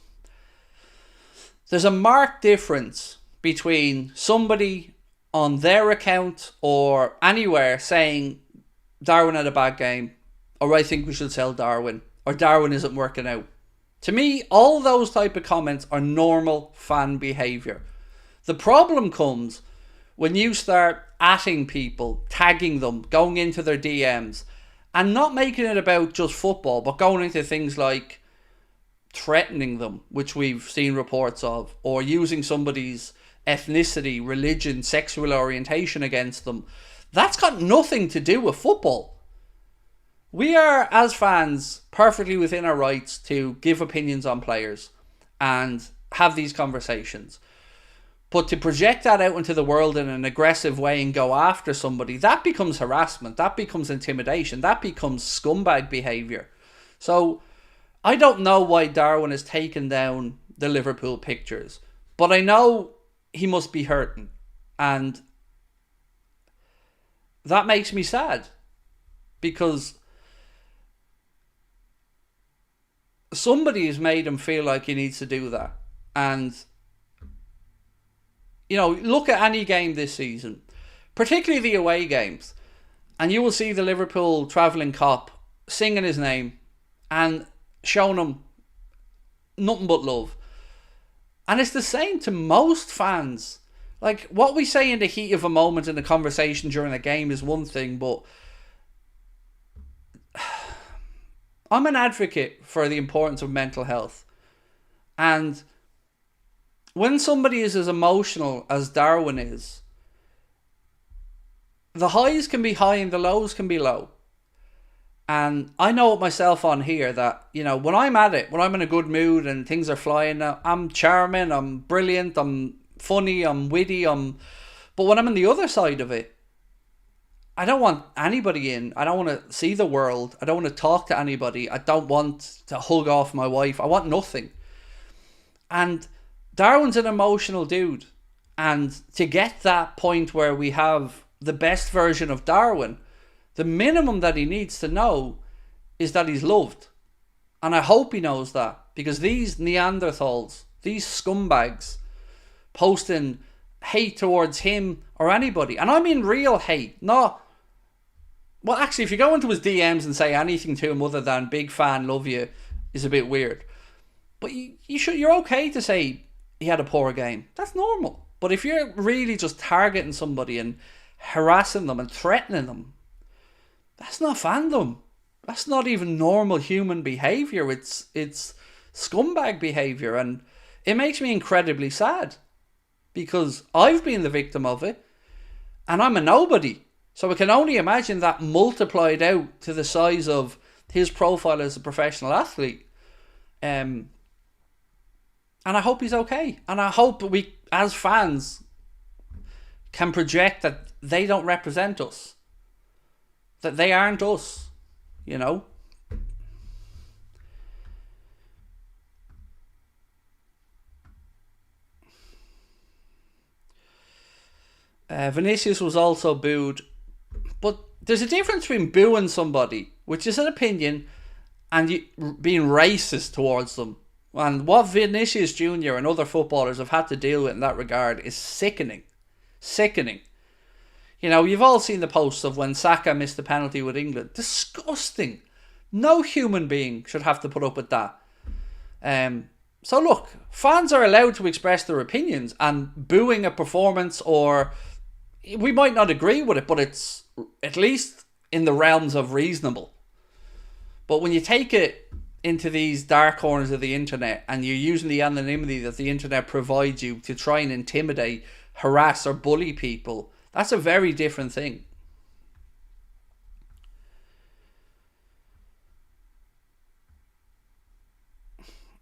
there's a marked difference between somebody on their account or anywhere saying Darwin had a bad game, or I think we should sell Darwin, or Darwin isn't working out. To me, all those type of comments are normal fan behaviour. The problem comes when you start atting people, tagging them, going into their DMs, and not making it about just football, but going into things like threatening them, which we've seen reports of, or using somebody's ethnicity, religion, sexual orientation against them. That's got nothing to do with football. We are, as fans, perfectly within our rights to give opinions on players and have these conversations. But to project that out into the world in an aggressive way and go after somebody, that becomes harassment, that becomes intimidation, that becomes scumbag behaviour. So I don't know why Darwin has taken down the Liverpool pictures, but I know he must be hurting, and that makes me sad, because somebody has made him feel like he needs to do that. And look at any game this season, particularly the away games, and you will see the Liverpool travelling cop singing his name and showing him nothing but love. And it's the same to most fans. Like, what we say in the heat of a moment in a conversation during a game is one thing, but I'm an advocate for the importance of mental health. And when somebody is as emotional as Darwin is, the highs can be high and the lows can be low. And I know it myself on here that, when I'm at it, when I'm in a good mood and things are flying, I'm charming, I'm brilliant, I'm funny, I'm witty, but when I'm on the other side of it, I don't want anybody in. I don't want to see the world. I don't want to talk to anybody. I don't want to hug off my wife. I want nothing. And Darwin's an emotional dude. And to get that point where we have the best version of Darwin, the minimum that he needs to know is that he's loved. And I hope he knows that, because these Neanderthals, these scumbags, posting hate towards him or anybody, and I mean real hate, not... Well, actually, if you go into his DMs and say anything to him other than "big fan, love you," is a bit weird. But you're okay to say he had a poor game. That's normal. But if you're really just targeting somebody and harassing them and threatening them, that's not fandom. That's not even normal human behaviour. It's scumbag behaviour, and it makes me incredibly sad, because I've been the victim of it, and I'm a nobody. So I can only imagine that multiplied out to the size of his profile as a professional athlete. And I hope he's okay. And I hope we, as fans, can project that they don't represent us. That they aren't us, you know. Vinicius was also booed. But there's a difference between booing somebody, which is an opinion, and being racist towards them. And what Vinicius Jr. and other footballers have had to deal with in that regard is sickening. Sickening. You know, you've all seen the posts of when Saka missed the penalty with England. Disgusting. No human being should have to put up with that. So look, fans are allowed to express their opinions, and booing a performance, or we might not agree with it, but it's at least in the realms of reasonable. But when you take it into these dark corners of the internet and you're using the anonymity that the internet provides you to try and intimidate, harass or bully people, that's a very different thing.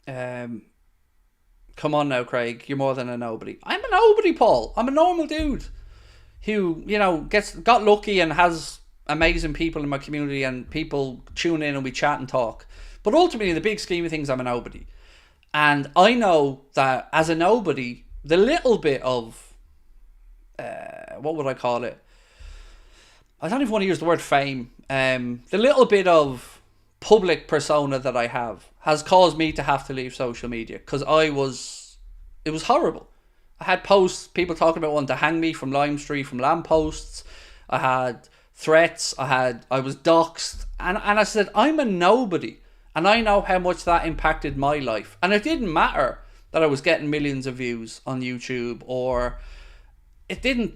Come on now, Craig, you're more than a nobody. I'm a nobody, Paul. I'm a normal dude who, you know, got lucky and has amazing people in my community, and people tune in and we chat and talk. But ultimately, in the big scheme of things, I'm a nobody. And I know that as a nobody, the little bit of, what would I call it? I don't even want to use the word fame. The little bit of public persona that I have has caused me to have to leave social media, because it was horrible. I had posts, people talking about wanting to hang me from Lime Street, from lampposts. I had threats. I was doxxed. And I said, I'm a nobody. And I know how much that impacted my life. And it didn't matter that I was getting millions of views on YouTube, or it didn't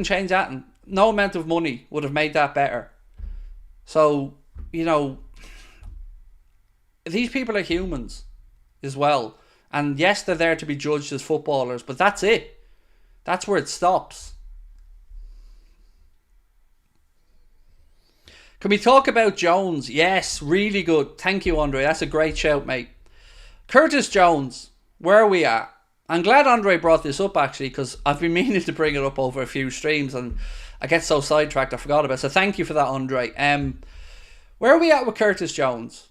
change that. And no amount of money would have made that better. So, you know, these people are humans as well. And yes, they're there to be judged as footballers, but that's it. That's where it stops. Can we talk about Jones? Yes, really good. Thank you, Andre. That's a great shout, mate. Curtis Jones, where are we at? I'm glad Andre brought this up, actually, because I've been meaning to bring it up over a few streams, and I get so sidetracked I forgot about it. So thank you for that, Andre. Where are we at with Curtis Jones?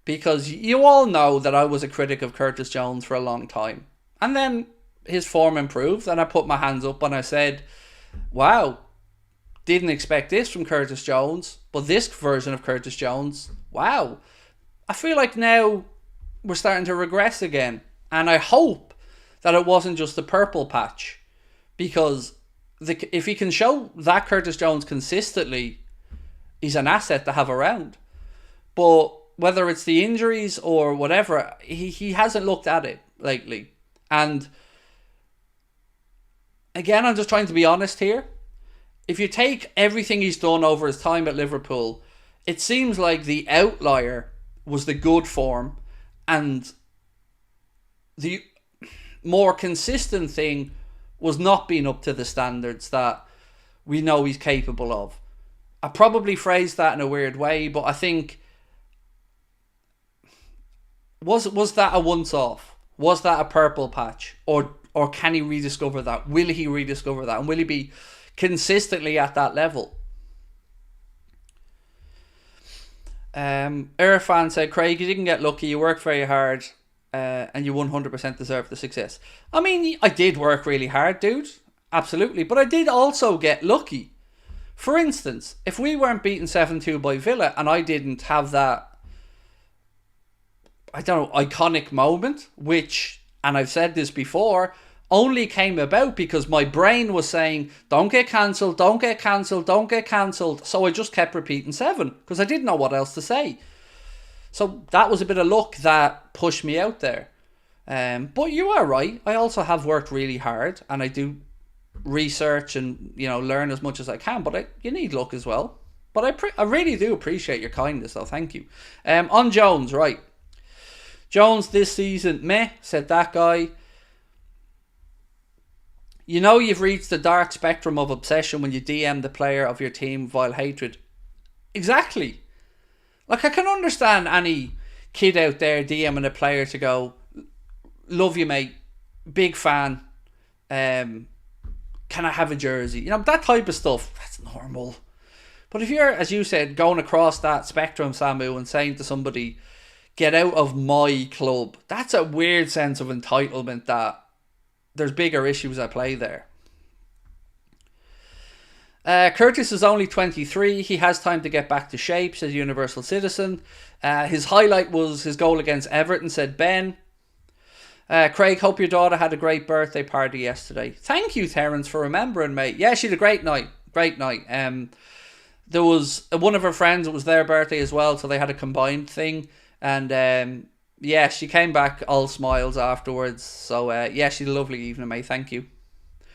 Because you all know that I was a critic of Curtis Jones for a long time. And then his form improved, and I put my hands up and I said, wow, didn't expect this from Curtis Jones, but this version of Curtis Jones, wow. I feel like now we're starting to regress again. And I hope that it wasn't just the purple patch. Because if he can show that Curtis Jones consistently, he's an asset to have around. But whether it's the injuries or whatever, he hasn't looked at it lately. And again, I'm just trying to be honest here. If you take everything he's done over his time at Liverpool, it seems like the outlier was the good form, and the more consistent thing was not being up to the standards that we know he's capable of. I probably phrased that in a weird way, but I think, was that a once-off? Was that a purple patch? Or can he rediscover that? Will he rediscover that? And will he be consistently at that level? Irfan said, Craig, you didn't get lucky. You worked very hard, and you 100% deserve the success. I mean, I did work really hard, dude. Absolutely. But I did also get lucky. For instance, if we weren't beaten 7-2 by Villa and I didn't have that I don't know, iconic moment, which, and I've said this before, only came about because my brain was saying, don't get cancelled, don't get cancelled, don't get cancelled. So I just kept repeating 7 because I didn't know what else to say. So that was a bit of luck that pushed me out there. But you are right. I also have worked really hard, and I do research and, you know, learn as much as I can. But you need luck as well. But I really do appreciate your kindness, though. Thank you. On Jones, right. Jones this season, meh, said that guy. You know you've reached the dark spectrum of obsession when you DM the player of your team vile hatred. Exactly. Like, I can understand any kid out there DMing a player to go, love you, mate, big fan, can I have a jersey? You know, that type of stuff, that's normal. But if you're, as you said, going across that spectrum, Samu, and saying to somebody, get out of my club, that's a weird sense of entitlement that there's bigger issues at play there. Curtis is only 23. He has time to get back to shape, says Universal Citizen. His highlight was his goal against Everton, said Ben. Craig, hope your daughter had a great birthday party yesterday. Thank you, Terence, for remembering, mate. Yeah, she had a great night. Great night. There was one of her friends, it was their birthday as well, so they had a combined thing. And yeah, she came back all smiles afterwards. So yeah, she had a lovely evening, mate. Thank you.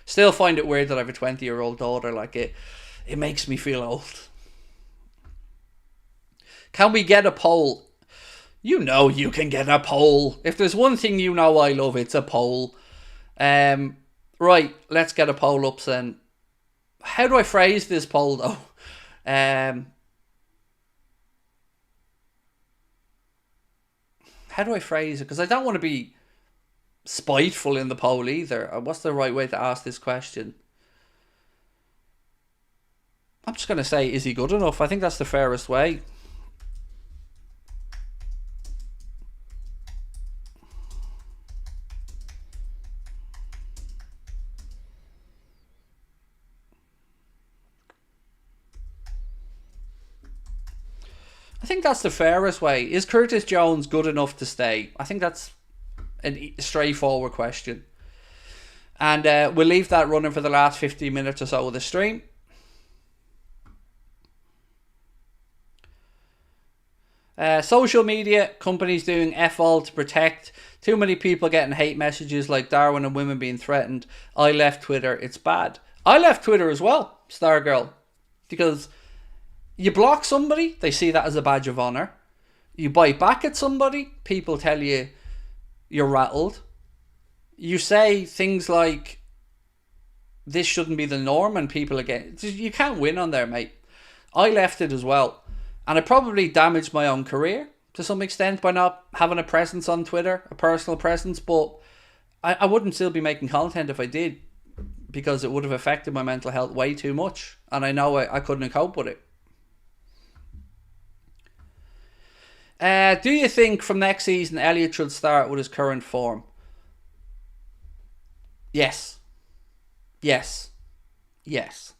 Still find it weird that I have a 20-year-old daughter. Like, it makes me feel old. Can we get a poll? You know you can get a poll. If there's one thing you know I love, it's a poll. Right, let's get a poll up then. How do I phrase this poll though? How do I phrase it? Because I don't want to be spiteful in the poll either. What's the right way to ask this question? I'm just going to say, is he good enough? I think that's the fairest way. I think that's the fairest way. Is Curtis Jones good enough to stay? I think that's a straightforward question. And we'll leave that running for the last 15 minutes or so of the stream. Social media companies doing F all to protect. Too many people getting hate messages like Darwin and women being threatened. I left Twitter. It's bad. I left Twitter as well, Stargirl. Because you block somebody, they see that as a badge of honour. You bite back at somebody, people tell you you're rattled. You say things like, this shouldn't be the norm, and people again, you can't win on there, mate. I left it as well. And it probably damaged my own career to some extent by not having a presence on Twitter, a personal presence, but I wouldn't still be making content if I did, because it would have affected my mental health way too much. And I know I couldn't have coped with it. Do you think from next season Elliott should start with his current form? Yes. Yes. Yes.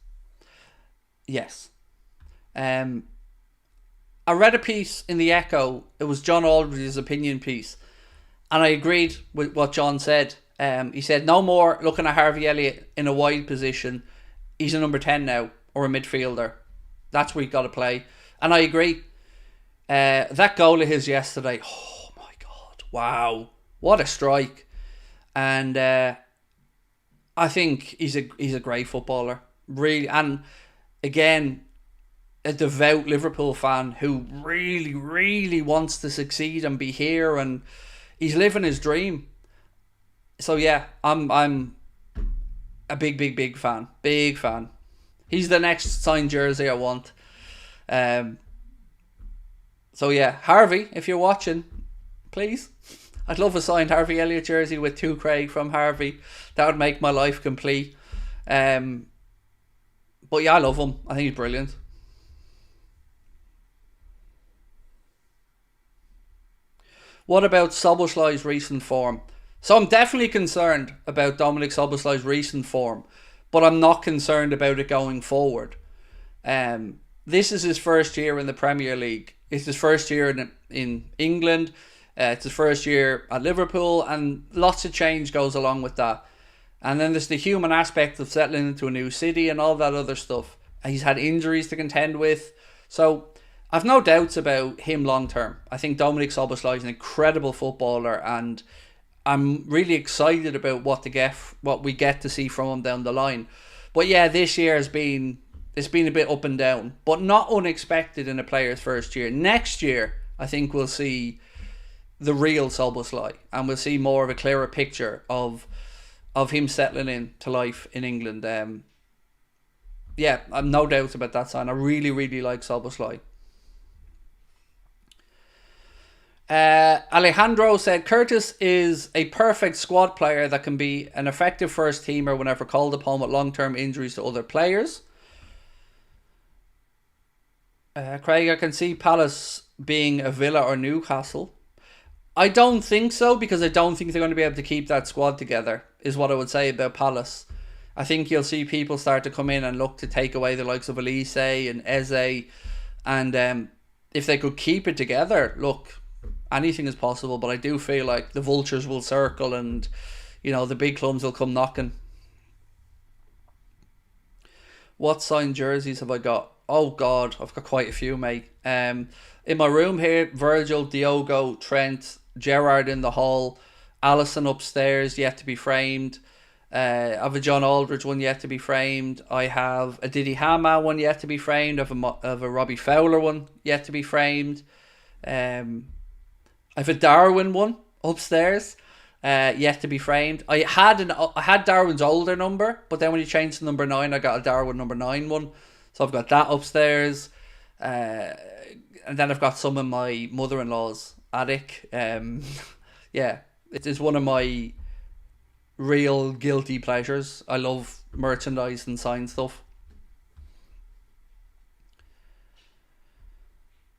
Yes. I read a piece in the Echo. It was John Aldridge's opinion piece, and I agreed with what John said. He said no more looking at Harvey Elliott in a wide position. He's a number 10 now, or a midfielder. That's where he's got to play. And I agree. That goal of his yesterday, oh my God, wow, what a strike. And I think he's a great footballer, really. And again, a devout Liverpool fan who really, really wants to succeed and be here, and he's living his dream. So yeah, I'm a big fan. Big fan. He's the next signed jersey I want. So yeah, Harvey, if you're watching, please. I'd love a signed Harvey Elliott jersey with 2 Craig from Harvey. That would make my life complete. But yeah, I love him. I think he's brilliant. What about Szoboszlai's recent form? So I'm definitely concerned about Dominic Szoboszlai's recent form, but I'm not concerned about it going forward. This is his first year in the Premier League. It's his first year in England. It's his first year at Liverpool, and lots of change goes along with that. And then there's the human aspect of settling into a new city and all that other stuff. He's had injuries to contend with. So I've no doubts about him long term. I think Dominic Szoboszlai is an incredible footballer, and I'm really excited about what we get to see from him down the line. But yeah, this year it's been a bit up and down, but not unexpected in a player's first year. Next year, I think we'll see the real Szoboszlai, and we'll see more of a clearer picture of him settling into life in England. Yeah, I've no doubts about that sign. I really, really like Szoboszlai. Alejandro said Curtis is a perfect squad player that can be an effective first teamer whenever called upon with long-term injuries to other players. Craig, I can see Palace being a Villa or Newcastle. I don't think so, because I don't think they're going to be able to keep that squad together, is what I would say about Palace. I think you'll see people start to come in and look to take away the likes of Elise and Eze, and if they could keep it together, look, anything is possible. But I do feel like the vultures will circle, and the big clubs will come knocking. What signed jerseys have I got? Oh God, I've got quite a few, mate. In my room here, Virgil, Diogo, Trent, Gerrard in the hall, Alisson upstairs, yet to be framed. I have a John Aldridge one yet to be framed. I have a Didi Hama one yet to be framed. I have a Robbie Fowler one yet to be framed. I have a Darwin one upstairs, yet to be framed. I had Darwin's older number, but then when he changed to number 9, I got a Darwin number 9 one. So I've got that upstairs. And then I've got some in my mother-in-law's attic. Yeah, it is one of my real guilty pleasures. I love merchandise and signed stuff.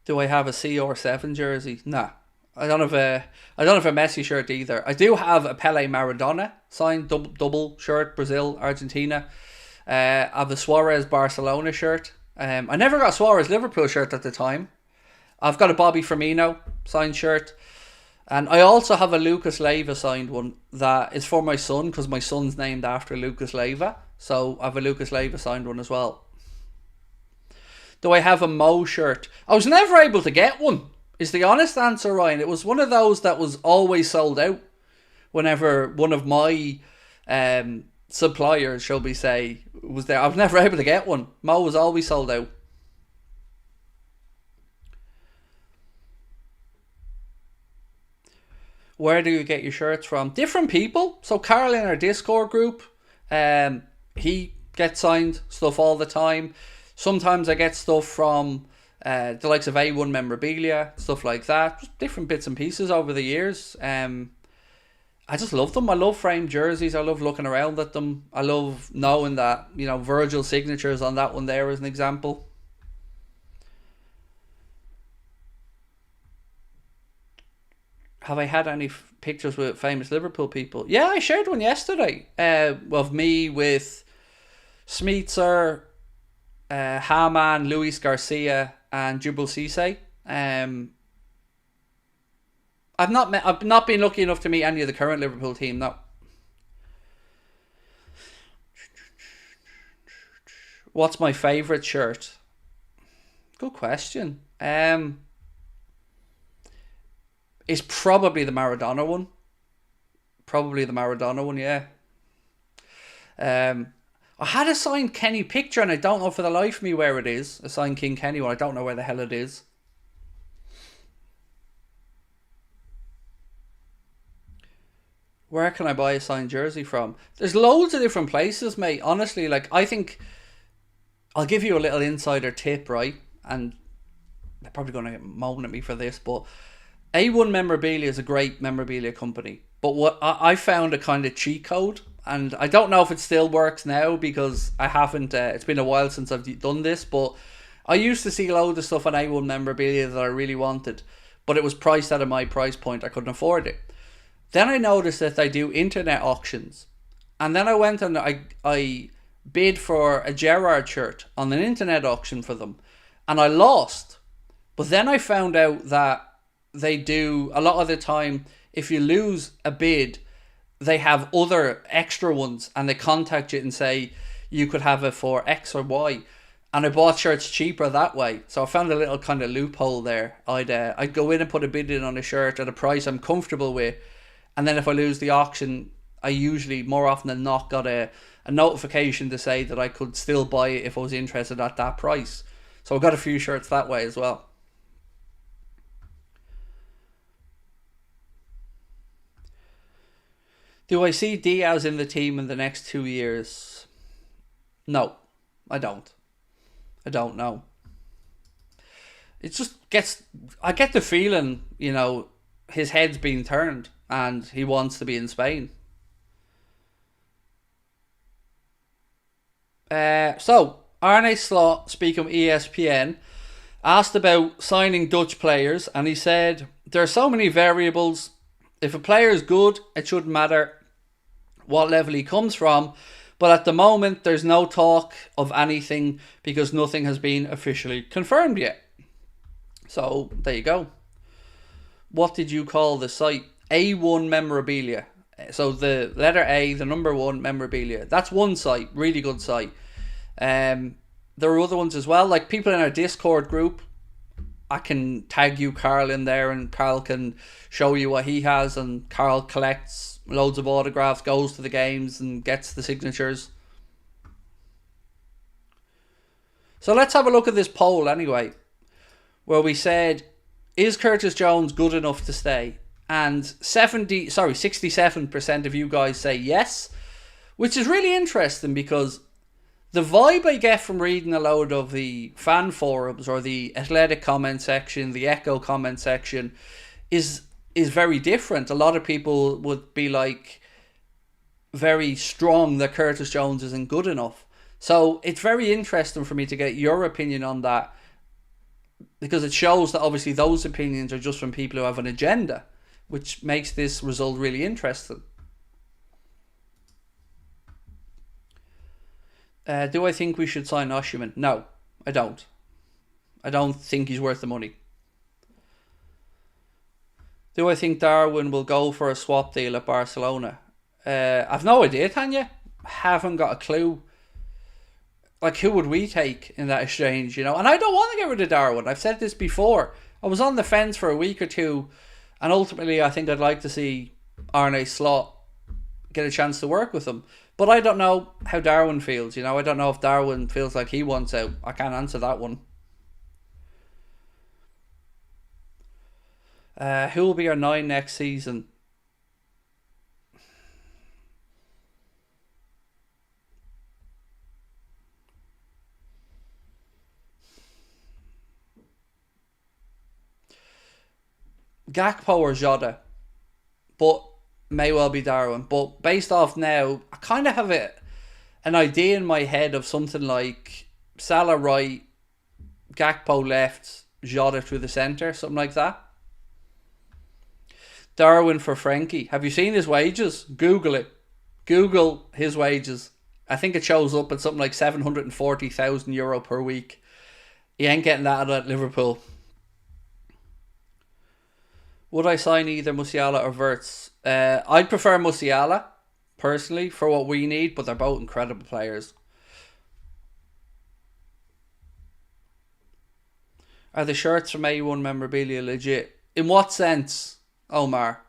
Do I have a CR7 jersey? Nah. I don't have a Messi shirt either. I do have a Pele Maradona signed double shirt, Brazil, Argentina. I have a Suarez Barcelona shirt. I never got a Suarez Liverpool shirt at the time. I've got a Bobby Firmino signed shirt. And I also have a Lucas Leiva signed one that is for my son, because my son's named after Lucas Leiva. So I have a Lucas Leiva signed one as well. Do I have a Mo shirt? I was never able to get one, is the honest answer, Ryan. It was one of those that was always sold out whenever one of my suppliers, shall we say, was there. I was never able to get one. Mo was always sold out. Where do you get your shirts from? Different people. So Carl in our Discord group, he gets signed stuff all the time. Sometimes I get stuff from the likes of A1 memorabilia, stuff like that. Just different bits and pieces over the years. I just love them. I love framed jerseys. I love looking around at them. I love knowing that, Virgil signatures on that one there as an example. Have I had any pictures with famous Liverpool people? Yeah, I shared one yesterday. Of me with Smeetser, Haman, Luis Garcia, and Jubal Cisse. I've not been lucky enough to meet any of the current Liverpool team. No. What's my favourite shirt? Good question. It's probably the Maradona one. Yeah. I had a signed Kenny picture, and I don't know for the life of me where it is. A signed King Kenny one. I don't know where the hell it is. Where can I buy a signed jersey from? There's loads of different places, mate. Honestly, I think I'll give you a little insider tip, right? And they're probably going to moan at me for this, but A1 Memorabilia is a great memorabilia company. But what I found a kind of cheat code, and I don't know if it still works now because I haven't. It's been a while since I've done this, but I used to see loads of stuff on A1 Memorabilia that I really wanted, but it was priced out of my price point. I couldn't afford it. Then I noticed that they do internet auctions, and then I went and I bid for a Gerrard shirt on an internet auction for them, and I lost. But then I found out that they do, a lot of the time, if you lose a bid, they have other extra ones and they contact you and say you could have it for X or Y. And I bought shirts cheaper that way. So I found a little kind of loophole there. I'd go in and put a bid in on a shirt at a price I'm comfortable with. And then if I lose the auction, I usually, more often than not, got a notification to say that I could still buy it if I was interested at that price. So I got a few shirts that way as well. Do I see Diaz in the team in the next 2 years? No, I don't. I don't know. It just gets... I get the feeling, his head's being turned and he wants to be in Spain. So, Arne Slot, speaking of ESPN, asked about signing Dutch players, and he said, there are so many variables. If a player is good, it shouldn't matter what level he comes from, but at the moment there's no talk of anything because nothing has been officially confirmed yet. So there you go. What did you call the site? A1 Memorabilia. So the letter A, the number 1 Memorabilia. That's one site, really good site. There are other ones as well, like people in our Discord group. I can tag you Carl in there and Carl can show you what he has, and Carl collects loads of autographs, goes to the games and gets the signatures. So let's have a look at this poll anyway, where we said, is Curtis Jones good enough to stay? And 67% of you guys say yes, which is really interesting because the vibe I get from reading a load of the fan forums or the Athletic comment section, the Echo comment section, is very different. A lot of people would be like very strong that Curtis Jones isn't good enough. So it's very interesting for me to get your opinion on that, because it shows that obviously those opinions are just from people who have an agenda, which makes this result really interesting. Do I think we should sign Osimhen? No, I don't. I don't think he's worth the money. Do I think Darwin will go for a swap deal at Barcelona? I've no idea, Tanya. Haven't got a clue. Like, who would we take in that exchange, And I don't want to get rid of Darwin. I've said this before. I was on the fence for a week or two, and ultimately I think I'd like to see Arne Slot get a chance to work with him. But I don't know how Darwin feels, I don't know if Darwin feels like he wants out. I can't answer that one. Who will be our 9 next season? Gakpo or Jota, but may well be Darwin. But based off now, I kind of have an idea in my head of something like Salah right, Gakpo left, Jota through the centre, something like that. Darwin for Frenkie. Have you seen his wages? Google it. Google his wages. I think it shows up at something like €740,000 per week. He ain't getting that at Liverpool. Would I sign either Musiala or Wirtz? I'd prefer Musiala, personally, for what we need, but they're both incredible players. Are the shirts from A1 Memorabilia legit? In what sense, Omar?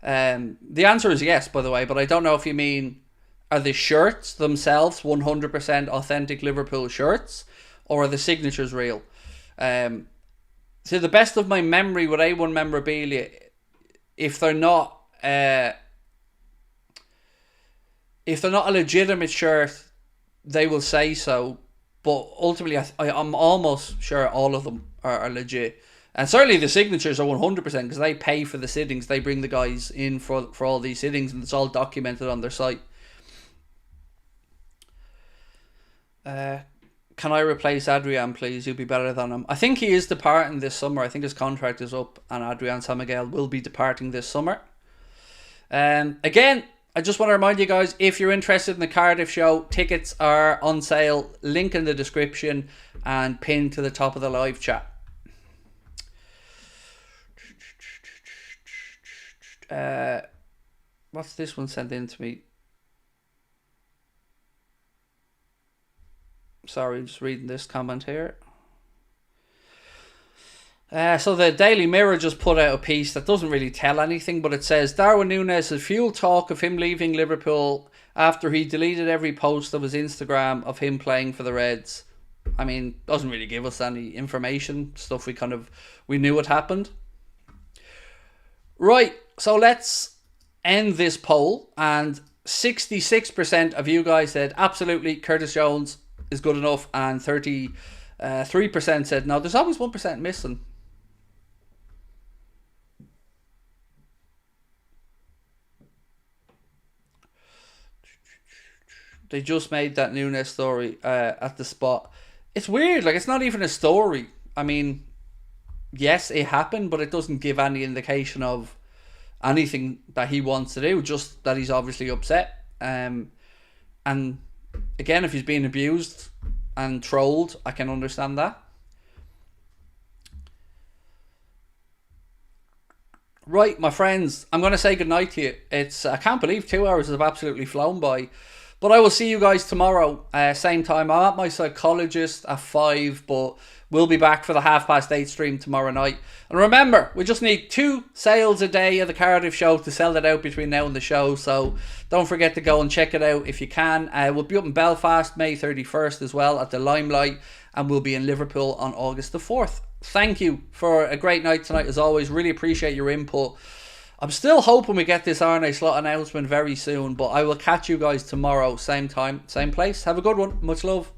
The answer is yes, by the way, but I don't know if you mean, are the shirts themselves 100% authentic Liverpool shirts, or are the signatures real? To the best of my memory with A1 Memorabilia, if they're not a legitimate shirt, they will say so. But ultimately, I'm almost sure all of them are legit. And certainly the signatures are 100% because they pay for the sittings. They bring the guys in for all these sittings, and it's all documented on their site. Can I replace Adrian, please? You'll be better than him. I think he is departing this summer. I think his contract is up, and Adrian San Miguel will be departing this summer. Again, I just want to remind you guys, if you're interested in the Cardiff show, tickets are on sale. Link in the description and pinned to the top of the live chat. What's this one sent in to me? Sorry, just reading this comment here. So the Daily Mirror just put out a piece that doesn't really tell anything, but it says Darwin Nunez has fueled talk of him leaving Liverpool after he deleted every post of his Instagram of him playing for the Reds. I mean, doesn't really give us any information, stuff we knew had happened. Right, so let's end this poll, and 66% of you guys said absolutely Curtis Jones is good enough, and 33% said no. There's always 1% missing. They just made that Nunez story at the spot. It's weird, like it's not even a story. I mean, yes, it happened, but it doesn't give any indication of anything that he wants to do, just that he's obviously upset. And again, if he's being abused and trolled, I can understand that. Right, my friends, I'm going to say goodnight to you. I can't believe 2 hours have absolutely flown by. But I will see you guys tomorrow, same time. I'm at my psychologist at 5, but we'll be back for the 8:30 stream tomorrow night. And remember, we just need 2 sales a day at the Cardiff show to sell it out between now and the show. So don't forget to go and check it out if you can. We'll be up in Belfast May 31st as well at the Limelight. And we'll be in Liverpool on August the 4th. Thank you for a great night tonight as always. Really appreciate your input. I'm still hoping we get this Arne Slot announcement very soon, but I will catch you guys tomorrow, same time, same place. Have a good one. Much love.